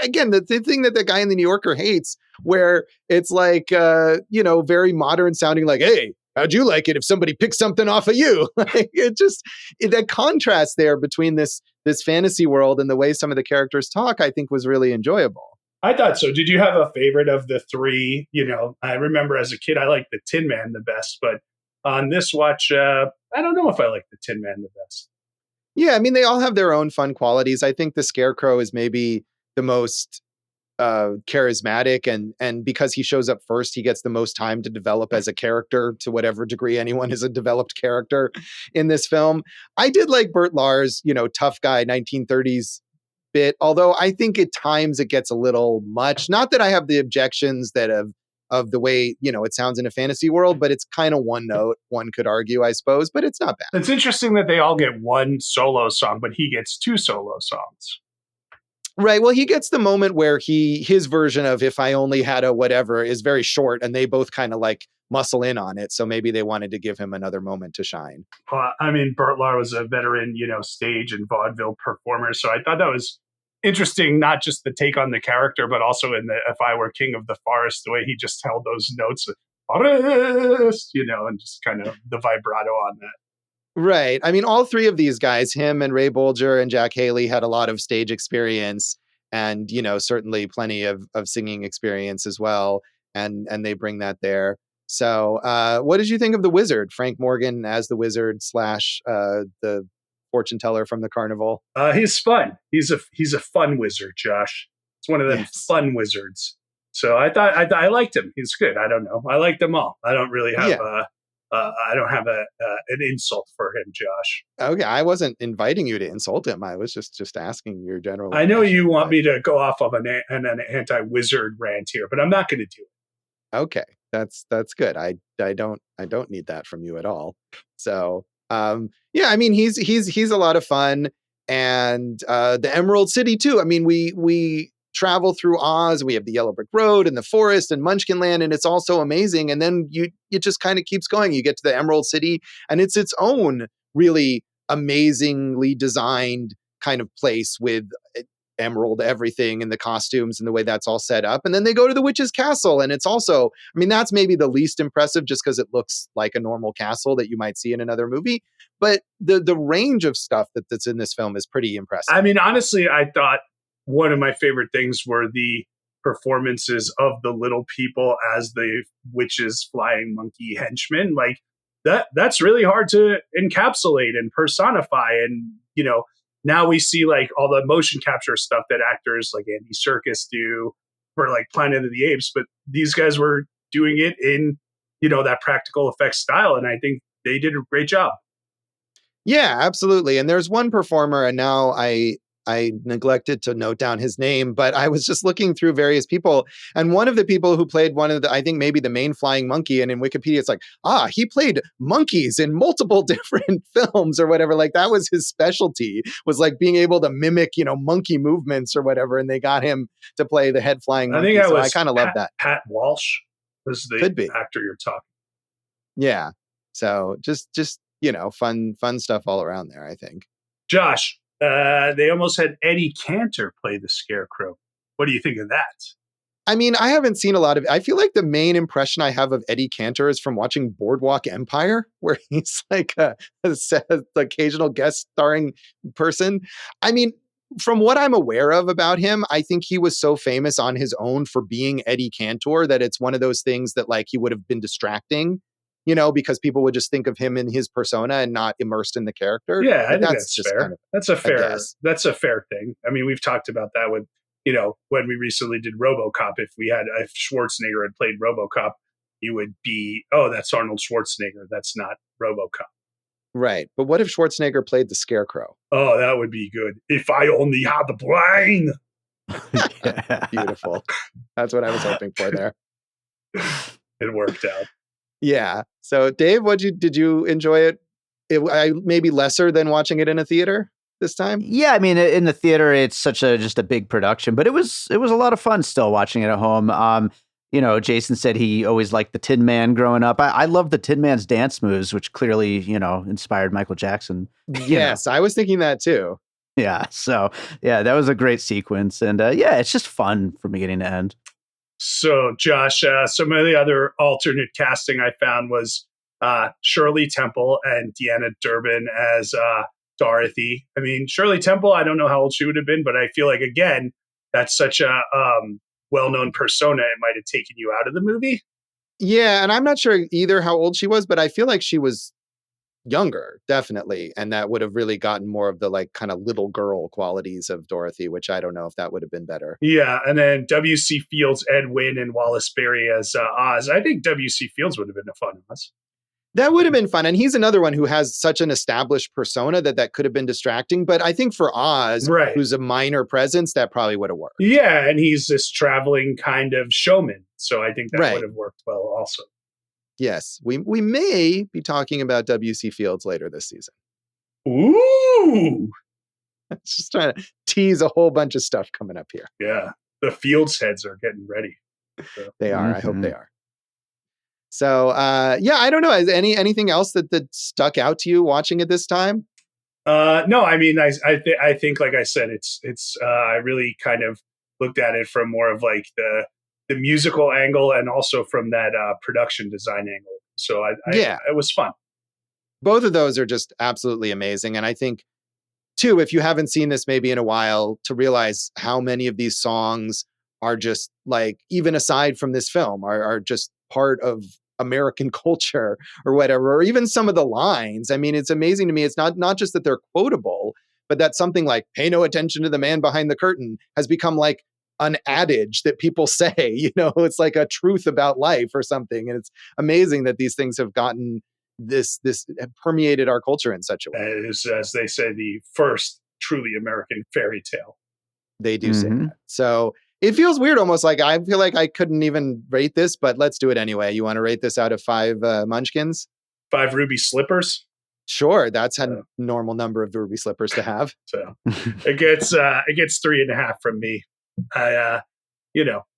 Speaker 1: again, the thing that the guy in the New Yorker hates, where it's like very modern sounding, like, hey, how'd you like it if somebody picked something off of you? Like, that contrast there between this fantasy world and the way some of the characters talk, I think was really enjoyable.
Speaker 2: I thought so. Did you have a favorite of the three? I remember as a kid, I liked the Tin Man the best, but on this watch, I don't know if I like the Tin Man the best.
Speaker 1: Yeah, I mean, they all have their own fun qualities. I think the Scarecrow is maybe the most charismatic, and because he shows up first, he gets the most time to develop as a character, to whatever degree anyone is a developed character in this film. I did like Burt Lahr's, tough guy 1930s bit, although I think at times it gets a little much. Not that I have the objections that of the way, it sounds in a fantasy world, but it's kind of one note, one could argue, I suppose, but it's not bad.
Speaker 2: It's interesting that they all get one solo song, but he gets two solo songs.
Speaker 1: Right. Well, he gets the moment where his version of If I Only Had a Whatever is very short, and they both kind of like muscle in on it. So maybe they wanted to give him another moment to shine.
Speaker 2: I mean, Burt Lahr was a veteran, stage and vaudeville performer. So I thought that was interesting, not just the take on the character, but also in the If I Were King of the Forest, the way he just held those notes, forest, and just kind of the vibrato on that.
Speaker 1: Right. I mean, all three of these guys, him and Ray Bolger and Jack Haley, had a lot of stage experience and, certainly plenty of singing experience as well. And they bring that there. So what did you think of the Wizard, Frank Morgan as the Wizard / the fortune teller from the carnival?
Speaker 2: He's fun. He's a fun wizard, Josh. It's one of them fun wizards. So I thought I liked him. He's good. I don't know. I like them all. I don't really have I don't have an insult for him, Josh.
Speaker 1: Okay, I wasn't inviting you to insult him. I was just asking your general.
Speaker 2: I know you want me to go off of an anti-wizard rant here, but I'm not going to do it.
Speaker 1: Okay, that's good. I don't need that from you at all. So I mean, he's a lot of fun, and the Emerald City too. I mean, we travel through Oz. We have the Yellow Brick Road and the forest and Munchkinland, and it's also amazing. And then it just kind of keeps going. You get to the Emerald City, and it's its own really amazingly designed kind of place with emerald everything and the costumes and the way that's all set up. And then they go to the witch's castle, and it's also, I mean, that's maybe the least impressive just because it looks like a normal castle that you might see in another movie. But the range of stuff that's in this film is pretty impressive.
Speaker 2: I mean, honestly, I thought one of my favorite things were the performances of the little people as the witch's flying monkey henchmen. Like that's really hard to encapsulate and personify. And, now we see like all the motion capture stuff that actors like Andy Serkis do for like Planet of the Apes, but these guys were doing it in, that practical effects style. And I think they did a great job.
Speaker 1: Yeah, absolutely. And there's one performer, and now I neglected to note down his name, but I was just looking through various people. And one of the people who played one of the, I think maybe the main flying monkey, and in Wikipedia, it's like, he played monkeys in multiple different films or whatever. Like that was his specialty, was like being able to mimic, monkey movements or whatever. And they got him to play the head flying monkey. I kind of love that.
Speaker 2: Pat Walsh was the actor you're talking.
Speaker 1: Yeah. So just, fun stuff all around there, I think.
Speaker 2: Josh, they almost had Eddie Cantor play the Scarecrow. What do you think of that?
Speaker 1: I mean, I haven't seen a lot of, I feel like the main impression I have of Eddie Cantor is from watching Boardwalk Empire, where he's like the occasional guest starring person. I mean, from what I'm aware of about him, I think he was so famous on his own for being Eddie Cantor that it's one of those things that like he would have been distracting, because people would just think of him in his persona and not immersed in the character.
Speaker 2: Yeah, I think that's fair. Kind of, that's a fair thing. I mean, we've talked about that with, when we recently did RoboCop. If Schwarzenegger had played RoboCop, you would be, that's Arnold Schwarzenegger. That's not RoboCop.
Speaker 1: Right. But what if Schwarzenegger played the Scarecrow?
Speaker 2: Oh, that would be good. If I only had the brain.
Speaker 1: Beautiful. That's what I was hoping for there.
Speaker 2: It worked out.
Speaker 1: Yeah. So, Dave, did you enjoy it? Maybe lesser than watching it in a theater this time?
Speaker 3: Yeah, I mean, in the theater, it's just a big production, but it was a lot of fun still watching it at home. Jason said he always liked the Tin Man growing up. I love the Tin Man's dance moves, which clearly, inspired Michael Jackson.
Speaker 1: Yes, I was thinking that too.
Speaker 3: Yeah. So, yeah, that was a great sequence. And it's just fun from beginning to end.
Speaker 2: So, Josh, some of the other alternate casting I found was Shirley Temple and Deanna Durbin as Dorothy. I mean, Shirley Temple, I don't know how old she would have been, but I feel like, again, that's such a well-known persona. It might have taken you out of the movie.
Speaker 1: Yeah, and I'm not sure either how old she was, but I feel like she was younger, definitely. And that would have really gotten more of the like kind of little girl qualities of Dorothy, which I don't know if that would have been better.
Speaker 2: Yeah, and then W.C. Fields, Ed Wynn, and Wallace Berry as Oz. I think W.C. Fields would have been a fun Oz.
Speaker 1: That would have been fun. And he's another one who has such an established persona that could have been distracting. But I think for Oz,
Speaker 2: Right,
Speaker 1: who's a minor presence, that probably would have worked.
Speaker 2: Yeah, and he's this traveling kind of showman. So I think that
Speaker 1: Right.
Speaker 2: would have worked well also.
Speaker 1: Yes, we may be talking about W.C. Fields later this season.
Speaker 2: Ooh!
Speaker 1: It's just trying to tease a whole bunch of stuff coming up here.
Speaker 2: Yeah, the Fields heads are getting ready. So.
Speaker 1: They are. I hope they are. So, I don't know. Is anything else that stuck out to you watching it this time?
Speaker 2: No, I mean, I think, like I said, it's I really kind of looked at it from more of like the musical angle and also from that production design angle. So it was fun.
Speaker 1: Both of those are just absolutely amazing. And I think, too, if you haven't seen this maybe in a while, to realize how many of these songs are just like, even aside from this film, are just part of American culture or whatever, or even some of the lines. I mean, it's amazing to me. It's not just that they're quotable, but that something like "pay no attention to the man behind the curtain" has become like an adage that people say. It's like a truth about life or something. And it's amazing that these things have gotten this have permeated our culture in such a way.
Speaker 2: It is, as they say, the first truly American fairy tale.
Speaker 1: They do say that. So it feels weird, almost like I feel like I couldn't even rate this, but let's do it anyway. You want to rate this out of 5 munchkins?
Speaker 2: 5 ruby slippers?
Speaker 1: Sure, that's a normal number of ruby slippers to have.
Speaker 2: So it gets 3.5 from me. I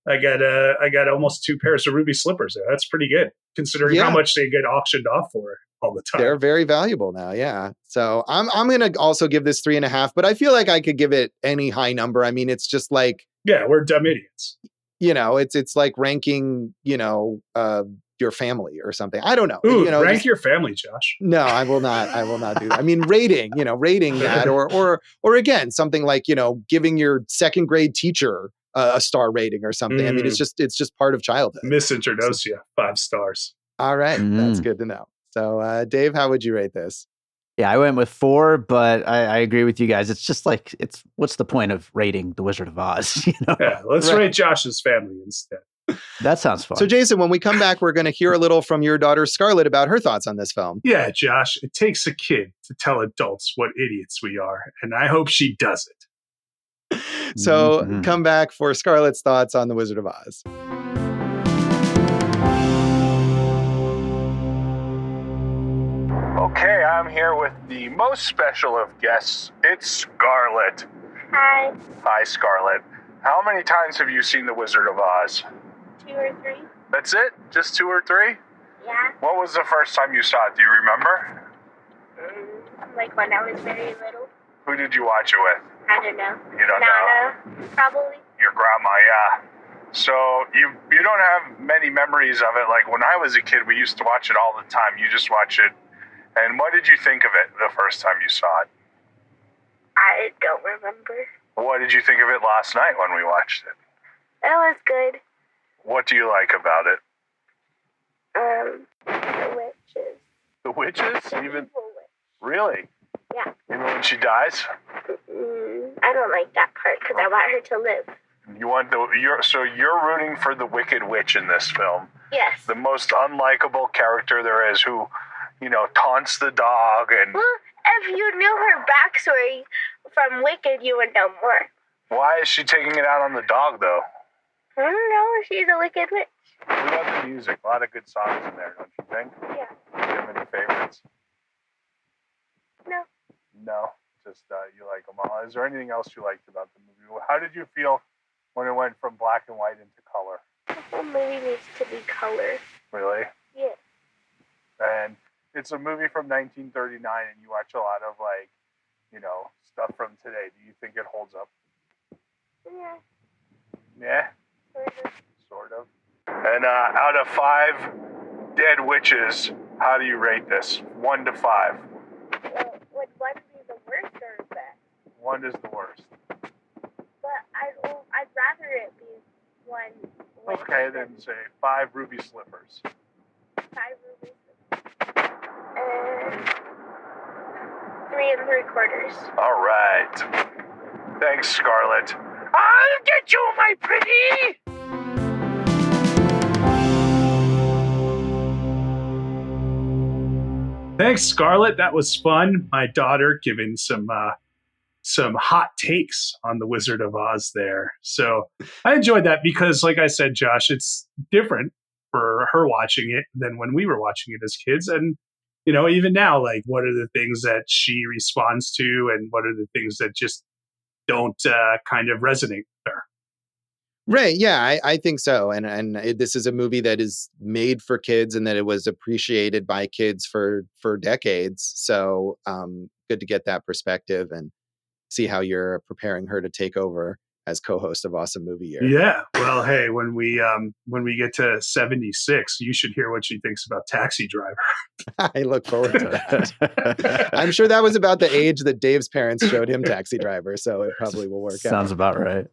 Speaker 2: got almost 2 pairs of ruby slippers there. That's pretty good considering how much they get auctioned off for all the time.
Speaker 1: They're very valuable now, yeah. So I'm gonna also give this 3.5, but I feel like I could give it any high number. I mean, it's just like,
Speaker 2: yeah, we're dumb idiots.
Speaker 1: It's like ranking, your family or something. I don't know.
Speaker 2: Ooh, rank your family, Josh.
Speaker 1: No, I will not do that. I mean, rating that, or again, something like, giving your second grade teacher a star rating or something. I mean, it's just part of childhood.
Speaker 2: Miss Introdosia, 5 stars.
Speaker 1: All right. That's good to know. So, Dave, how would you rate this?
Speaker 3: Yeah, I went with 4, but I agree with you guys. It's just like, what's the point of rating The Wizard of Oz?
Speaker 2: Yeah, let's rate Josh's family instead.
Speaker 3: That sounds fun.
Speaker 1: So, Jason, when we come back, we're going to hear a little from your daughter, Scarlett, about her thoughts on this film.
Speaker 2: Yeah, Josh, it takes a kid to tell adults what idiots we are, and I hope she does it.
Speaker 1: So, come back for Scarlett's thoughts on The Wizard of Oz.
Speaker 4: Okay, I'm here with the most special of guests. It's Scarlett.
Speaker 5: Hi.
Speaker 4: Hi, Scarlett. How many times have you seen The Wizard of Oz?
Speaker 5: 2 or 3.
Speaker 4: That's it? Just 2 or 3?
Speaker 5: Yeah.
Speaker 4: What was the first time you saw it? Do you remember?
Speaker 5: Like when I was very little.
Speaker 4: Who did you watch it with?
Speaker 5: I don't know.
Speaker 4: You don't know?
Speaker 5: Nana, probably.
Speaker 4: Your grandma, yeah. So you don't have many memories of it. Like when I was a kid, we used to watch it all the time. You just watch it. And what did you think of it the first time you saw it?
Speaker 5: I don't remember.
Speaker 4: What did you think of it last night when we watched it?
Speaker 5: It was good.
Speaker 4: What do you like about it?
Speaker 5: The witches.
Speaker 4: The witches?
Speaker 5: The
Speaker 4: Even
Speaker 5: evil witch.
Speaker 4: really?
Speaker 5: Yeah.
Speaker 4: Even when she dies?
Speaker 5: I don't like that part because I want her to live.
Speaker 4: So you're rooting for the Wicked Witch in this film.
Speaker 5: Yes.
Speaker 4: The most unlikable character there is, who, taunts the dog and.
Speaker 5: Well, if you knew her backstory from Wicked, you would know more.
Speaker 4: Why is she taking it out on the dog, though?
Speaker 5: I don't know. She's a wicked witch.
Speaker 4: What about the music? A lot of good songs in there, don't you think?
Speaker 5: Yeah.
Speaker 4: Do you have any favorites?
Speaker 5: No.
Speaker 4: No, just you like them all. Is there anything else you liked about the movie? How did you feel when it went from black and white into color?
Speaker 5: whole movie needs to be color.
Speaker 4: Really?
Speaker 5: Yeah.
Speaker 4: And it's a movie from 1939, and you watch a lot of, like, stuff from today. Do you think it holds up?
Speaker 5: Yeah.
Speaker 4: Yeah?
Speaker 5: Sort of.
Speaker 4: And out of 5 dead witches, how do you rate this? 1 to 5.
Speaker 5: Would 1 be the worst or best?
Speaker 4: 1 is the worst.
Speaker 5: But I'd rather it be 1 witch.
Speaker 4: Okay, then say 5 ruby slippers.
Speaker 5: 5 rubies. 3 3/4.
Speaker 4: All right. Thanks, Scarlett. I'll get you, my pretty!
Speaker 2: Thanks, Scarlett. That was fun. My daughter giving some hot takes on the Wizard of Oz there. So I enjoyed that because, like I said, Josh, it's different for her watching it than when we were watching it as kids. And, even now, like, what are the things that she responds to and what are the things that just don't kind of resonate with her?
Speaker 1: Right. Yeah, I think so. This is a movie that is made for kids and that it was appreciated by kids for decades. So good to get that perspective and see how you're preparing her to take over as co-host of Awesome Movie Year.
Speaker 2: Yeah. Well, hey, when we get to 76, you should hear what she thinks about Taxi Driver.
Speaker 1: I look forward to that. I'm sure that was about the age that Dave's parents showed him Taxi Driver, so it probably will work out.
Speaker 3: Sounds about right.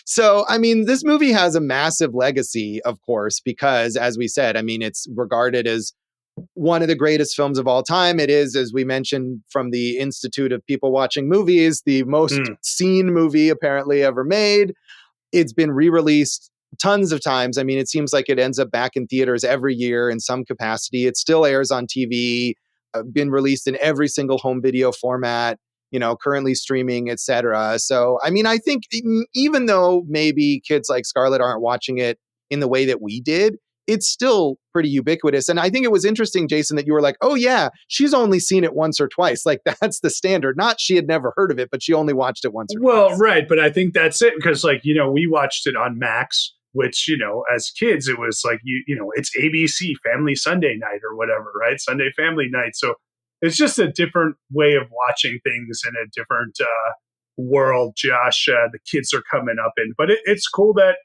Speaker 1: So, I mean, this movie has a massive legacy, of course, because as we said, I mean, it's regarded as one of the greatest films of all time. It is, as we mentioned from the Institute of People Watching Movies, the most seen movie apparently ever made. It's been re-released tons of times. I mean, it seems like it ends up back in theaters every year in some capacity. It still airs on TV, been released in every single home video format, currently streaming, etc. So, I mean, I think even though maybe kids like Scarlett aren't watching it in the way that we did, it's still pretty ubiquitous. And I think it was interesting, Jason, that you were like, oh yeah, she's only seen it once or twice. Like that's the standard. Not she had never heard of it, but she only watched it once or twice.
Speaker 2: Right. But I think that's it. Because we watched it on Max, which, as kids, it was like, it's ABC Family Sunday night or whatever, right? Sunday Family Night. So it's just a different way of watching things in a different world, Josh, the kids are coming up in. But it's cool that,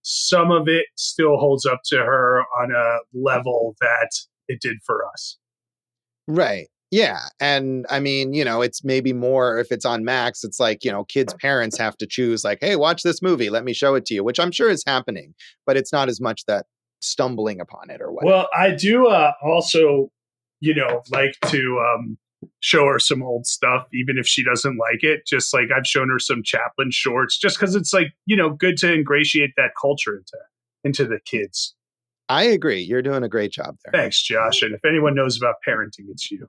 Speaker 2: some of it still holds up to her on a level that it did for us.
Speaker 1: Right. Yeah. And I mean, it's maybe more if it's on Max, it's like, kids' parents have to choose like, hey, watch this movie. Let me show it to you, which I'm sure is happening, but it's not as much that stumbling upon it or whatever.
Speaker 2: Well, I do also, like to show her some old stuff, even if she doesn't like it. Just like I've shown her some Chaplin shorts, just because it's like, good to ingratiate that culture into the kids.
Speaker 1: I agree. You're doing a great job there.
Speaker 2: Thanks, Josh. And if anyone knows about parenting, it's you.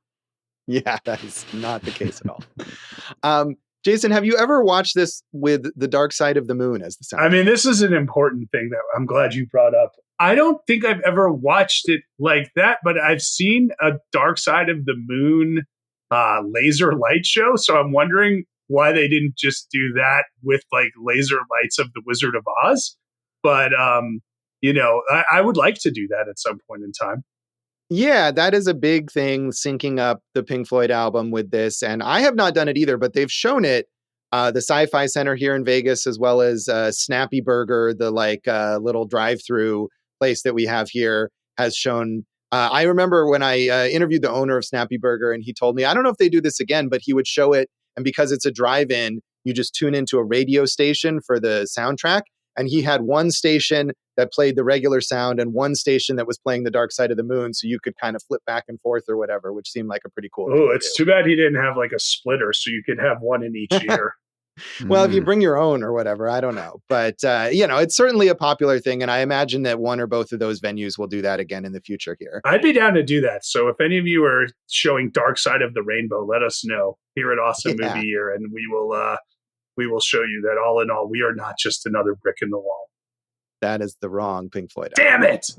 Speaker 1: Yeah, that is not the case at all. Jason, have you ever watched this with The Dark Side of the Moon as the soundtrack?
Speaker 2: I mean, this is an important thing that I'm glad you brought up. I don't think I've ever watched it like that, but I've seen a Dark Side of the Moon laser light show. So I'm wondering why they didn't just do that with like laser lights of the Wizard of Oz. But, I would like to do that at some point in time.
Speaker 1: Yeah, that is a big thing, syncing up the Pink Floyd album with this. And I have not done it either, but they've shown it. The Sci-Fi Center here in Vegas, as well as Snappy Burger, the little drive-through place that we have here, has shown. I remember when I interviewed the owner of Snappy Burger, and he told me, I don't know if they do this again, but he would show it. And because it's a drive-in, you just tune into a radio station for the soundtrack. And he had one station that played the regular sound and one station that was playing The Dark Side of the Moon. So you could kind of flip back and forth or whatever, which seemed like a pretty cool thing.
Speaker 2: Oh, it's too bad he didn't have like a splitter so you could have one in each ear.
Speaker 1: Well, if you bring your own or whatever, I don't know. But, it's certainly a popular thing. And I imagine that one or both of those venues will do that again in the future here.
Speaker 2: I'd be down to do that. So if any of you are showing Dark Side of the Rainbow, let us know here at Awesome Movie Year. And we will show you that all in all, we are not just another brick in the wall.
Speaker 1: That is the wrong Pink Floyd
Speaker 2: album.
Speaker 1: Damn it!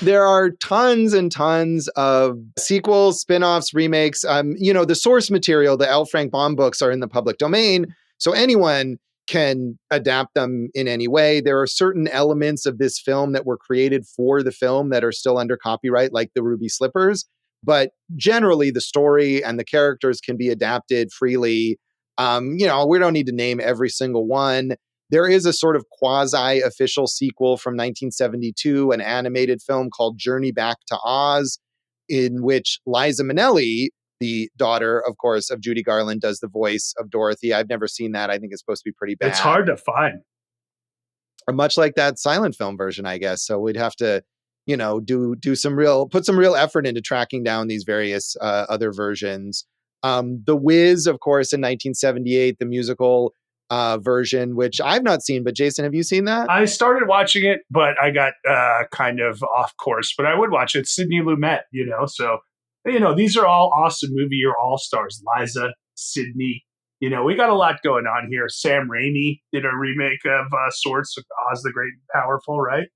Speaker 1: There are tons and tons of sequels, spin-offs, remakes. The source material, the L. Frank Baum books, are in the public domain. So anyone can adapt them in any way. There are certain elements of this film that were created for the film that are still under copyright, like the ruby slippers. But generally, the story and the characters can be adapted freely. We don't need to name every single one. There is a sort of quasi-official sequel from 1972, an animated film called Journey Back to Oz, in which Liza Minnelli, the daughter, of course, of Judy Garland, does the voice of Dorothy. I've never seen that. I think it's supposed to be pretty bad.
Speaker 2: It's hard to find.
Speaker 1: Much like that silent film version, I guess. So we'd have to, put some real effort into tracking down these various other versions. The Wiz, of course, in 1978, the musical version, which I've not seen, but Jason, have you seen that?
Speaker 2: I started watching it, but I got kind of off course, but I would watch it. Sidney Lumet, so, these are all awesome movie year all-stars. Liza, Sidney, we got a lot going on here. Sam Raimi did a remake of sorts of Oz the Great and Powerful, right?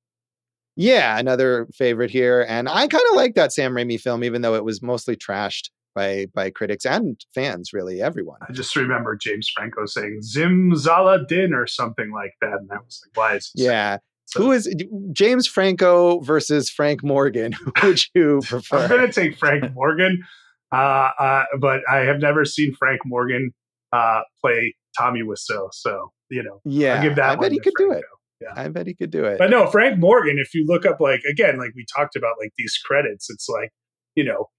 Speaker 1: Yeah, another favorite here. And I kind of like that Sam Raimi film, even though it was mostly trashed by critics and fans, really, everyone.
Speaker 2: I just remember James Franco saying Zimzala-din or something like that. And that was like, why is it?
Speaker 1: Yeah. So, who is James Franco versus Frank Morgan? Who would you prefer?
Speaker 2: I'm going to take Frank Morgan, but I have never seen Frank Morgan play Tommy Wiseau. So,
Speaker 1: yeah,
Speaker 2: I'll give that
Speaker 1: I bet he could
Speaker 2: Franco.
Speaker 1: do it. Yeah. I bet he could do it.
Speaker 2: But no, Frank Morgan, if you look up, like we talked about, like these credits, it's like,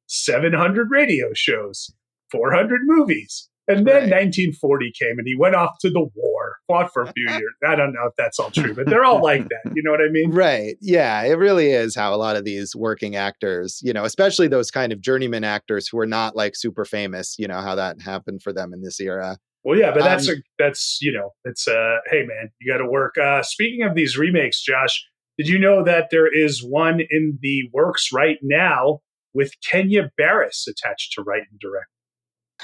Speaker 2: 700 radio shows, 400 movies. And then 1940 came and he went off to the war, fought for a few years. I don't know if that's all true, but they're all like that. You know what I mean?
Speaker 1: Right. Yeah. It really is how a lot of these working actors, especially those kind of journeyman actors who are not like super famous, how that happened for them in this era.
Speaker 2: Well, yeah, but hey man, you got to work. Speaking of these remakes, Josh, did you know that there is one in the works right now with Kenya Barris attached to write and direct?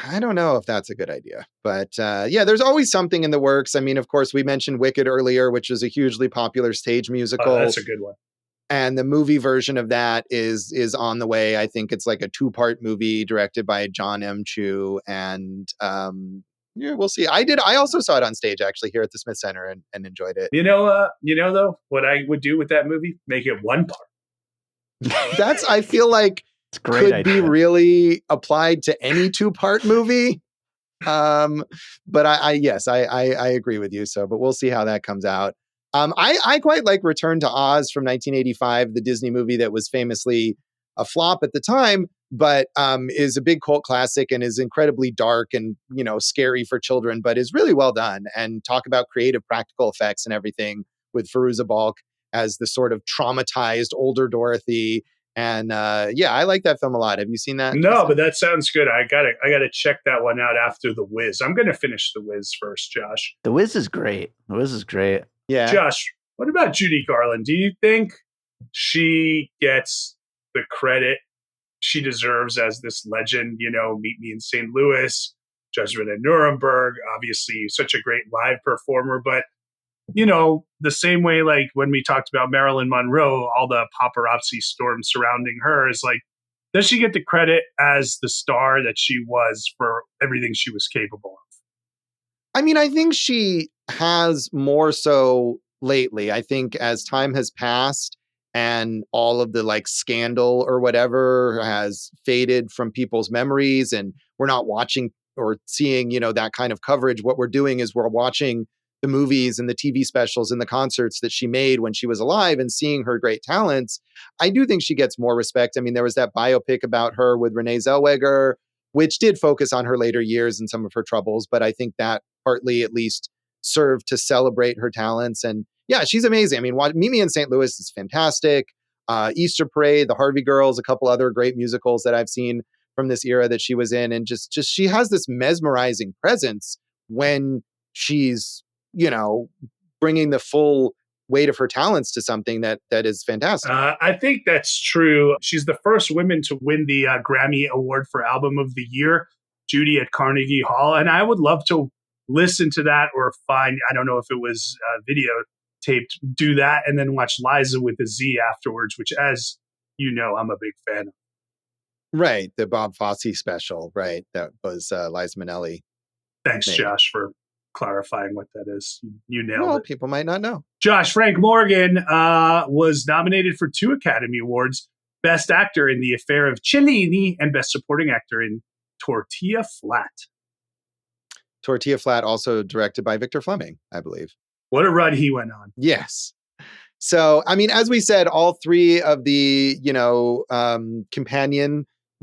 Speaker 1: I don't know if that's a good idea, but there's always something in the works. I mean, of course, we mentioned Wicked earlier, which is a hugely popular stage musical.
Speaker 2: Oh, that's a good one.
Speaker 1: And the movie version of that is on the way. I think it's like a 2-part movie directed by John M. Chu. And we'll see. I also saw it on stage actually here at the Smith Center and enjoyed it.
Speaker 2: Though, what I would do with that movie, make it 1 part.
Speaker 1: I feel like could be really applied to any 2-part movie. But I agree with you. So, but we'll see how that comes out. I quite like Return to Oz from 1985, the Disney movie that was famously a flop at the time, but is a big cult classic and is incredibly dark and, scary for children, but is really well done. And talk about creative practical effects and everything with Fairuza Balk as the sort of traumatized older Dorothy. And I like that film a lot. Have you seen that?
Speaker 2: No, but that sounds good. I gotta check that one out after The Wiz. I'm gonna finish The Wiz first, Josh.
Speaker 3: The Wiz is great.
Speaker 1: Yeah.
Speaker 2: Josh, what about Judy Garland? Do you think she gets the credit she deserves as this legend? Meet Me in St. Louis, Judgment at Nuremberg. Obviously, such a great live performer, but the same way, like when we talked about Marilyn Monroe, all the paparazzi storm surrounding her is like, does she get the credit as the star that she was for everything she was capable of?
Speaker 1: I mean, I think she has more so lately. I think as time has passed and all of the like scandal or whatever has faded from people's memories and we're not watching or seeing, that kind of coverage, what we're doing is we're watching the movies and the TV specials and the concerts that she made when she was alive and seeing her great talents. I do think she gets more respect. I mean, there was that biopic about her with Renee Zellweger, which did focus on her later years and some of her troubles, but I think that partly at least served to celebrate her talents. And yeah, she's amazing. I mean, Meet Me in St. Louis is fantastic. Easter Parade, The Harvey Girls, a couple other great musicals that I've seen from this era that she was in. And just she has this mesmerizing presence when she's, bringing the full weight of her talents to something that is fantastic.
Speaker 2: I think that's true. She's the first woman to win the Grammy Award for Album of the Year, Judy at Carnegie Hall. And I would love to listen to that or find, I don't know if it was videotaped, do that and then watch Liza with a Z afterwards, which, as you know, I'm a big fan of.
Speaker 1: Right. The Bob Fosse special. Right. That was Liza Minnelli.
Speaker 2: Thanks, Josh, for clarifying what that is. You nailed
Speaker 1: Well,
Speaker 2: it.
Speaker 1: people might not know.
Speaker 2: Josh, Frank Morgan was nominated for 2 Academy Awards, Best Actor in The Affair of Cellini and Best Supporting Actor in Tortilla Flat.
Speaker 1: Tortilla Flat, also directed by Victor Fleming, I believe.
Speaker 2: What a run he went on.
Speaker 1: Yes. So, I mean, as we said, all 3 of the,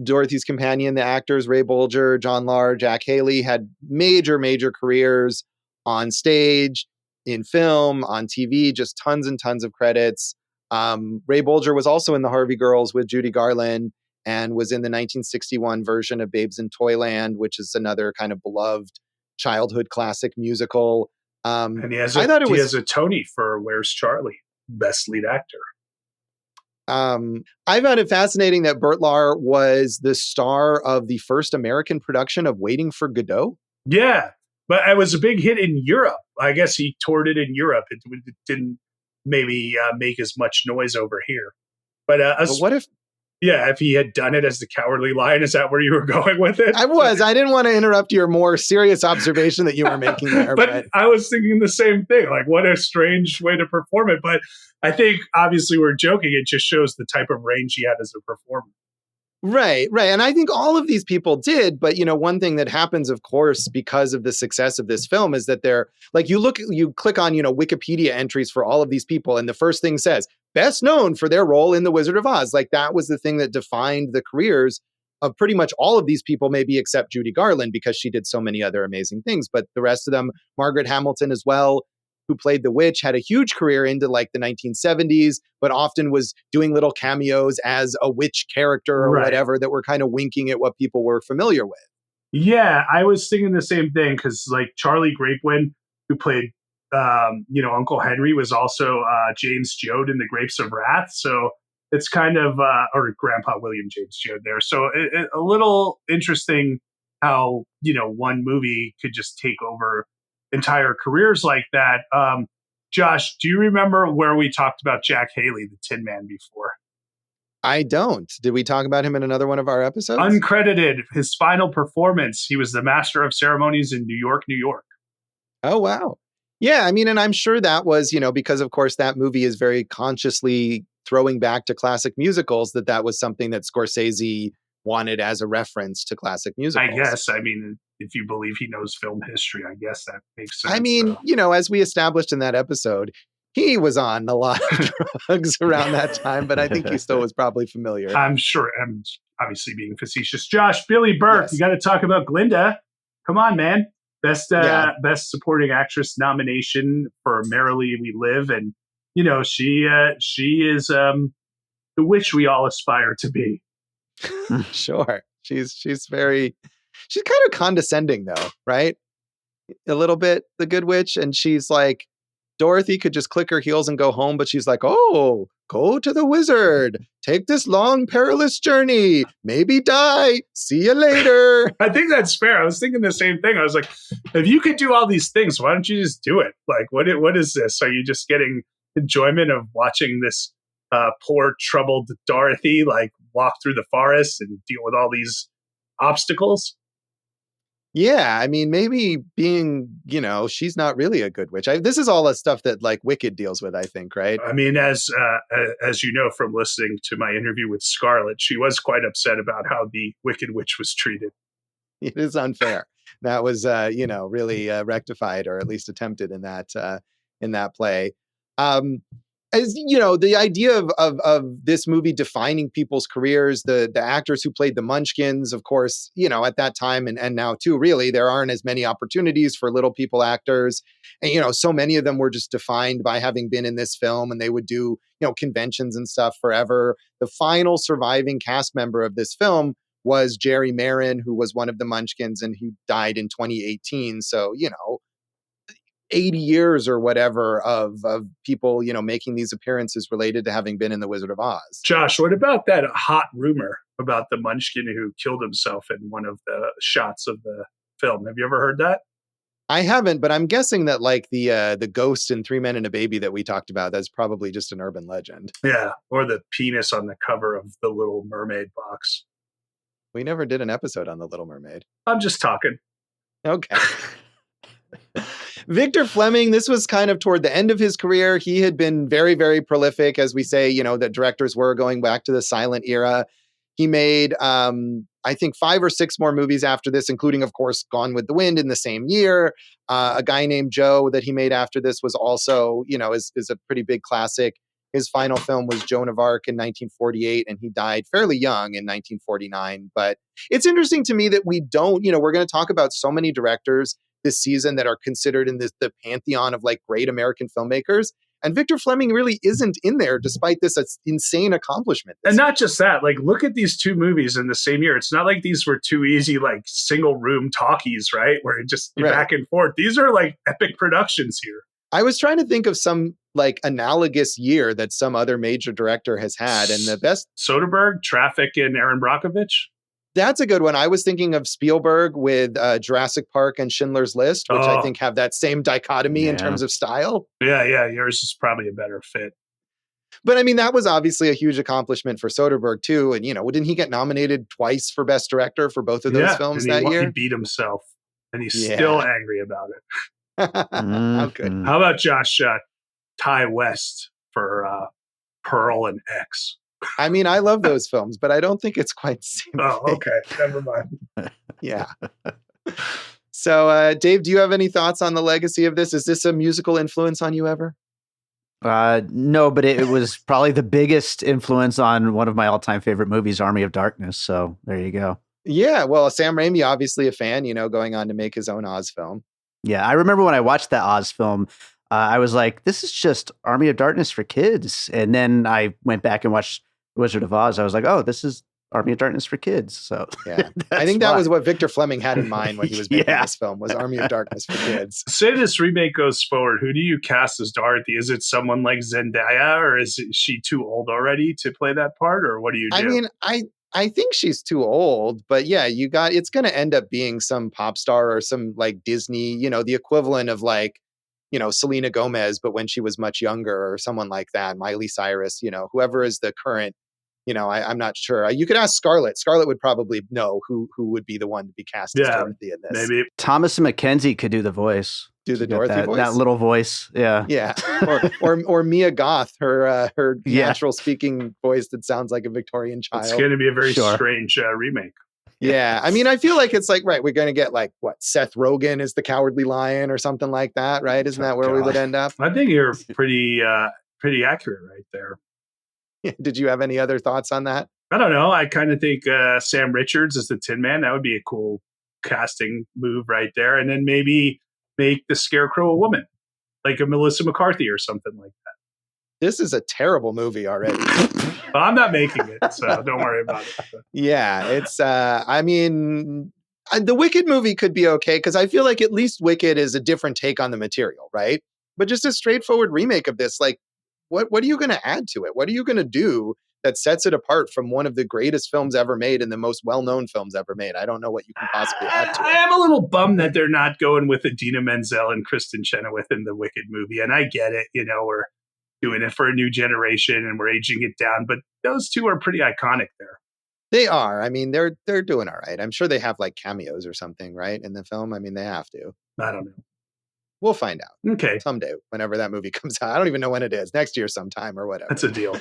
Speaker 1: Dorothy's companion, the actors, Ray Bolger, John Lahr, Jack Haley, had major careers on stage, in film, on TV, just tons and tons of credits. Ray Bolger was also in The Harvey Girls with Judy Garland and was in the 1961 version of Babes in Toyland, which is another kind of beloved childhood classic musical.
Speaker 2: And he has a Tony for Where's Charlie? Best lead actor.
Speaker 1: I found it fascinating that Burt Lahr was the star of the first American production of Waiting for Godot.
Speaker 2: Yeah, but it was a big hit in Europe. I guess he toured it in Europe. It didn't maybe make as much noise over here. But
Speaker 1: what if...
Speaker 2: Yeah, if he had done it as the Cowardly Lion, is that where you were going with it?
Speaker 1: I was. I didn't want to interrupt your more serious observation that you were making there.
Speaker 2: but I was thinking the same thing. Like, what a strange way to perform it. But I think, obviously, we're joking. It just shows the type of range he had as a performer.
Speaker 1: Right. And I think all of these people did. But, one thing that happens, of course, because of the success of this film is that they're like, you click on, Wikipedia entries for all of these people. And the first thing says, best known for their role in The Wizard of Oz. Like, that was the thing that defined the careers of pretty much all of these people, maybe except Judy Garland, because she did so many other amazing things. But the rest of them, Margaret Hamilton as well, who played the witch, had a huge career into like the 1970s, but often was doing little cameos as a witch character or whatever that were kind of winking at what people were familiar with.
Speaker 2: Yeah, I was thinking the same thing because like Charlie Grapewin, who played Uncle Henry, was also James Joad in The Grapes of Wrath. So it's kind of, or Grandpa William James Joad there. So a little interesting how, one movie could just take over entire careers like that. Josh, do you remember where we talked about Jack Haley, the Tin Man, before?
Speaker 1: I don't. Did we talk about him in another one of our episodes?
Speaker 2: Uncredited. His final performance. He was the master of ceremonies in New York, New York.
Speaker 1: Oh, wow. Yeah, I mean, and I'm sure that was, because of course that movie is very consciously throwing back to classic musicals, that was something that Scorsese wanted as a reference to classic musicals.
Speaker 2: I guess. I mean, if you believe he knows film history, I guess that makes sense.
Speaker 1: I mean, as we established in that episode, he was on a lot of drugs around that time, but I think he still was probably familiar.
Speaker 2: I'm sure. I'm obviously being facetious. Josh, Billy Burke, yes. You got to talk about Glinda. Come on, man. Best supporting actress nomination for Merrily We Live. And, she is the witch we all aspire to be.
Speaker 1: Sure. She's kind of condescending though, right? A little bit, the good witch. And she's like, Dorothy could just click her heels and go home, but she's like, oh, go to the wizard. Take this long, perilous journey. Maybe die. See you later.
Speaker 2: I think that's fair. I was thinking the same thing. I was like, if you could do all these things, why don't you just do it? Like, what is this? Are you just getting enjoyment of watching this poor, troubled Dorothy, like, walk through the forest and deal with all these obstacles?
Speaker 1: Yeah, I mean, maybe being, she's not really a good witch. This is all the stuff that like Wicked deals with, I think, right?
Speaker 2: I mean, as you know from listening to my interview with Scarlett, she was quite upset about how the Wicked Witch was treated.
Speaker 1: It is unfair. That was, really rectified, or at least attempted in that play. As the idea of this movie defining people's careers, the actors who played the Munchkins, of course, at that time and now too, really, there aren't as many opportunities for little people actors. And, so many of them were just defined by having been in this film, and they would do, conventions and stuff forever. The final surviving cast member of this film was Jerry Marin, who was one of the Munchkins and who died in 2018. So, 80 years or whatever of people, making these appearances related to having been in The Wizard of Oz.
Speaker 2: Josh, what about that hot rumor about the Munchkin who killed himself in one of the shots of the film? Have you ever heard that?
Speaker 1: I haven't, but I'm guessing that like the ghost in 3 Men and a Baby that we talked about, that's probably just an urban legend.
Speaker 2: Yeah, or the penis on the cover of the Little Mermaid box.
Speaker 1: We never did an episode on the Little Mermaid.
Speaker 2: I'm just talking.
Speaker 1: Okay. Victor Fleming, this was kind of toward the end of his career. He had been very, very prolific, as we say, that directors were going back to the silent era. He made, I think, 5 or 6 more movies after this, including, of course, Gone with the Wind in the same year. A Guy Named Joe that he made after this was also, is a pretty big classic. His final film was Joan of Arc in 1948, and he died fairly young in 1949. But it's interesting to me that we don't, we're going to talk about so many directors this season that are considered in the pantheon of like great American filmmakers. And Victor Fleming really isn't in there despite this insane accomplishment.
Speaker 2: And not just that, like, look at these 2 movies in the same year. It's not like these were 2 easy, like, single room talkies, right? Where it just back and forth. These are like epic productions here.
Speaker 1: I was trying to think of some like analogous year that some other major director has had. And the best
Speaker 2: Soderbergh, Traffic, and Aaron Brockovich.
Speaker 1: That's a good one. I was thinking of Spielberg with Jurassic Park and Schindler's List, which I think have that same dichotomy in terms of style.
Speaker 2: Yeah. Yours is probably a better fit.
Speaker 1: But I mean, that was obviously a huge accomplishment for Soderbergh too. And, didn't he get nominated twice for Best Director for both of those films that year?
Speaker 2: He beat himself, and he's still angry about it.
Speaker 1: How good.
Speaker 2: How about Josh Ty West for Pearl and X?
Speaker 1: I mean, I love those films, but I don't think it's quite the same thing.
Speaker 2: Okay. Never mind.
Speaker 1: Yeah. So, Dave, do you have any thoughts on the legacy of this? Is this a musical influence on you ever?
Speaker 3: No, but it was probably the biggest influence on one of my all-time favorite movies, Army of Darkness. So there you go.
Speaker 1: Yeah. Well, Sam Raimi, obviously a fan, going on to make his own Oz film.
Speaker 3: Yeah. I remember when I watched that Oz film, I was like, this is just Army of Darkness for kids. And then I went back and watched Wizard of Oz. I was like, oh, this is Army of Darkness for kids. So
Speaker 1: yeah, I think that was what Victor Fleming had in mind when he was making this film, was Army of Darkness for kids.
Speaker 2: Say this remake goes forward, who do you cast as Dorothy? Is it someone like Zendaya, or is she too old already to play that part, or what do you do?
Speaker 1: I mean, I think she's too old, but yeah, it's going to end up being some pop star or some like Disney, the equivalent of like, Selena Gomez, but when she was much younger, or someone like that, Miley Cyrus, whoever is the current, I'm not sure. You could ask Scarlett. Scarlett would probably know who would be the one to be cast as Dorothy in this.
Speaker 2: Maybe
Speaker 3: Thomas McKenzie could do the voice.
Speaker 1: Do the Dorothy voice?
Speaker 3: That little voice. Yeah.
Speaker 1: Yeah. Or Mia Goth, her natural speaking voice that sounds like a Victorian child.
Speaker 2: It's going to be a very strange remake.
Speaker 1: Yeah. I mean, I feel like it's like, right, we're going to get like, Seth Rogen is the Cowardly Lion or something like that, right? Isn't that where we would end up?
Speaker 2: I think you're pretty accurate right there.
Speaker 1: Did you have any other thoughts on that?
Speaker 2: I don't know. I kind of think Sam Richards as the Tin Man, that would be a cool casting move right there. And then maybe make the Scarecrow a woman, like a Melissa McCarthy or something like that.
Speaker 1: This is a terrible movie already.
Speaker 2: Well, I'm not making it, so don't worry about it.
Speaker 1: Yeah, it's, I mean, the Wicked movie could be okay, because I feel like at least Wicked is a different take on the material, right? But just a straightforward remake of this, like, what are you going to add to it? What are you going to do that sets it apart from one of the greatest films ever made and the most well-known films ever made? I don't know what you can possibly add to it.
Speaker 2: I am a little bummed that they're not going with Idina Menzel and Kristen Chenoweth in the Wicked movie. And I get it, we're doing it for a new generation and we're aging it down. But those two are pretty iconic there.
Speaker 1: They are. I mean, they're doing all right. I'm sure they have like cameos or something, right, in the film. I mean, they have to.
Speaker 2: I don't know.
Speaker 1: We'll find out.
Speaker 2: Okay.
Speaker 1: Someday, whenever that movie comes out. I don't even know when it is. Next year sometime or whatever.
Speaker 2: That's a deal.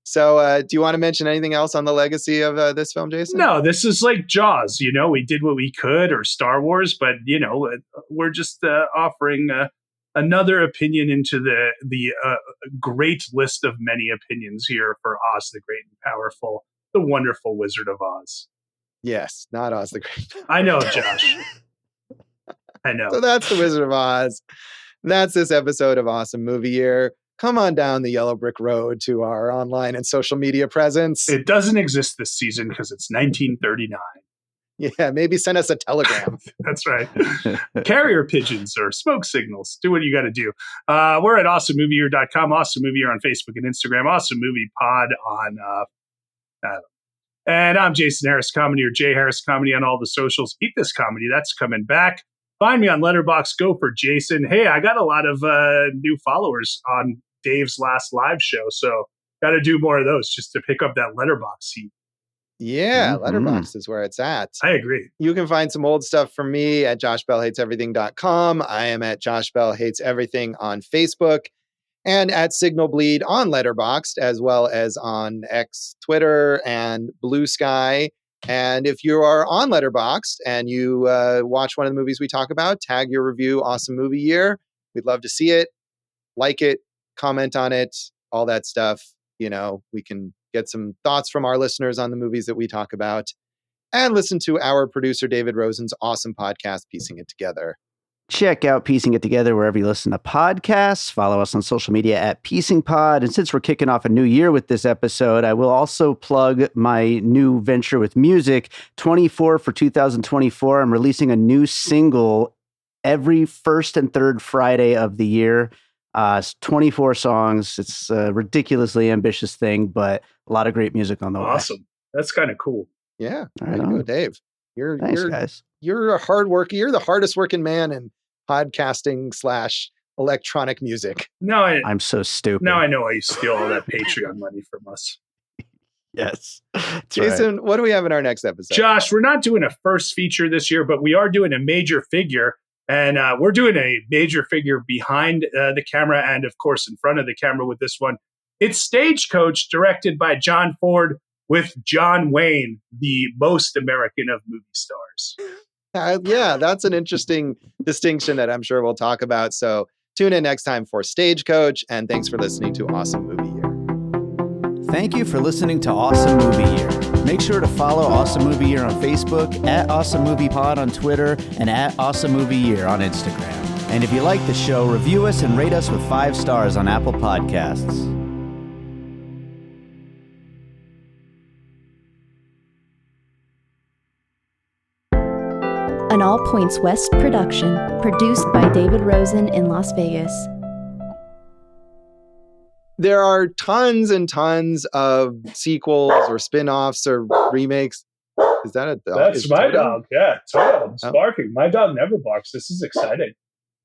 Speaker 1: So do you want to mention anything else on the legacy of this film, Jason?
Speaker 2: No, this is like Jaws. We did what we could, or Star Wars, but, we're just offering another opinion into the great list of many opinions here for Oz the Great and Powerful, the Wonderful Wizard of Oz.
Speaker 1: Yes, not Oz the Great.
Speaker 2: I know, Josh. I know.
Speaker 1: So that's the Wizard of Oz. That's this episode of Awesome Movie Year. Come on down the yellow brick road to our online and social media presence.
Speaker 2: It doesn't exist this season because it's 1939.
Speaker 1: Yeah, maybe send us a telegram.
Speaker 2: That's right. Carrier pigeons or smoke signals. Do what you got to do. We're at awesomemovieyear.com, Awesome Movie Year on Facebook and Instagram, Awesome Movie Pod on and I'm Jason Harris Comedy, or Jay Harris Comedy on all the socials. Eat This Comedy, that's coming back. Find me on Letterboxd. Go for Jason. Hey, I got a lot of new followers on Dave's last live show, so got to do more of those just to pick up that Letterboxd seat.
Speaker 1: Yeah,
Speaker 3: Mhm.
Speaker 1: Letterboxd is where it's at.
Speaker 2: I agree.
Speaker 1: You can find some old stuff from me at joshbellhateseverything.com. I am at Josh Bell Hates Everything on Facebook and at Signal Bleed on Letterboxd, as well as on X, Twitter, and Blue Sky. And if you are on Letterboxd and you watch one of the movies we talk about, tag your review Awesome Movie Year. We'd love to see it, like it, comment on it, all that stuff. You know, we can get some thoughts from our listeners on the movies that we talk about, and listen to our producer David Rosen's awesome podcast, Piecing It Together.
Speaker 3: Check out Piecing It Together wherever you listen to podcasts. Follow us on social media at Piecing Pod. And since we're kicking off a new year with this episode, I will also plug my new venture with music, 24 for 2024. I'm releasing a new single every first and third Friday of the year. It's 24 songs. It's a ridiculously ambitious thing, but a lot of great music on the way.
Speaker 2: Awesome. That's kind of cool.
Speaker 1: Yeah.
Speaker 3: All
Speaker 1: Way
Speaker 3: right
Speaker 1: to go,
Speaker 3: on.
Speaker 1: Dave. You're
Speaker 3: Thanks, guys.
Speaker 1: you're a hard worker. You're the hardest working man in podcasting / electronic music.
Speaker 2: Now
Speaker 3: I'm so stupid.
Speaker 2: Now I know why you steal all that Patreon money from us.
Speaker 3: Yes. That's
Speaker 1: Jason, what do we have in our next episode?
Speaker 2: Josh, we're not doing a first feature this year, but we are doing a major figure. And we're doing a major figure behind the camera and, of course, in front of the camera with this one. It's Stagecoach, directed by John Ford, with John Wayne, the most American of movie stars.
Speaker 1: Yeah, that's an interesting distinction that I'm sure we'll talk about. So tune in next time for Stagecoach, and thanks for listening to Awesome Movie Year.
Speaker 3: Thank you for listening to Awesome Movie Year. Make sure to follow Awesome Movie Year on Facebook, at Awesome Movie Pod on Twitter, and at Awesome Movie Year on Instagram. And if you like the show, review us and rate us with 5 stars on Apple Podcasts.
Speaker 6: An All Points West production, produced by David Rosen in Las Vegas.
Speaker 1: There are tons and tons of sequels or spin-offs or remakes. Is that a dog?
Speaker 2: That's
Speaker 1: Is
Speaker 2: my
Speaker 1: Toto?
Speaker 2: dog. Yeah, Toto. It's
Speaker 1: Oh.
Speaker 2: barking. My dog never barks. This is exciting.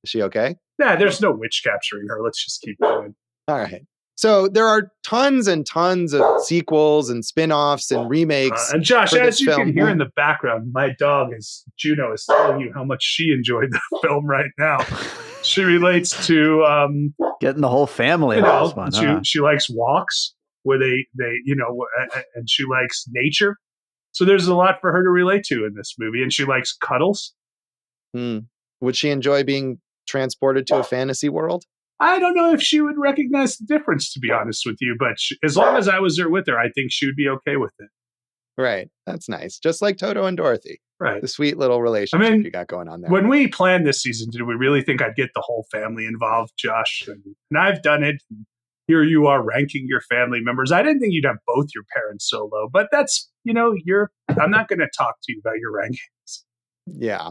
Speaker 1: Is she okay?
Speaker 2: Nah, there's no witch capturing her. Let's just keep going.
Speaker 1: All right. So there are tons and tons of sequels and spin-offs and remakes.
Speaker 2: And Josh,
Speaker 1: for
Speaker 2: as
Speaker 1: this
Speaker 2: you
Speaker 1: film.
Speaker 2: can hear in the background, my dog Juno is telling you how much she enjoyed the film right now. She relates to
Speaker 3: Getting the whole family
Speaker 2: you
Speaker 3: on
Speaker 2: know,
Speaker 3: this one.
Speaker 2: she likes walks where they and she likes nature. So there's a lot for her to relate to in this movie, and she likes cuddles.
Speaker 1: Would she enjoy being transported to a fantasy world?
Speaker 2: I don't know if she would recognize the difference, to be honest with you, but as long as I was there with her, I think she would be okay with it.
Speaker 1: Right. That's nice. Just like Toto and Dorothy.
Speaker 2: Right.
Speaker 1: The sweet little relationship
Speaker 2: I mean,
Speaker 1: you got going on there.
Speaker 2: When we planned this season, did we really think I'd get the whole family involved, Josh? And I've done it. Here you are ranking your family members. I didn't think you'd have both your parents so low, but that's, I'm not going to talk to you about your rankings.
Speaker 1: Yeah.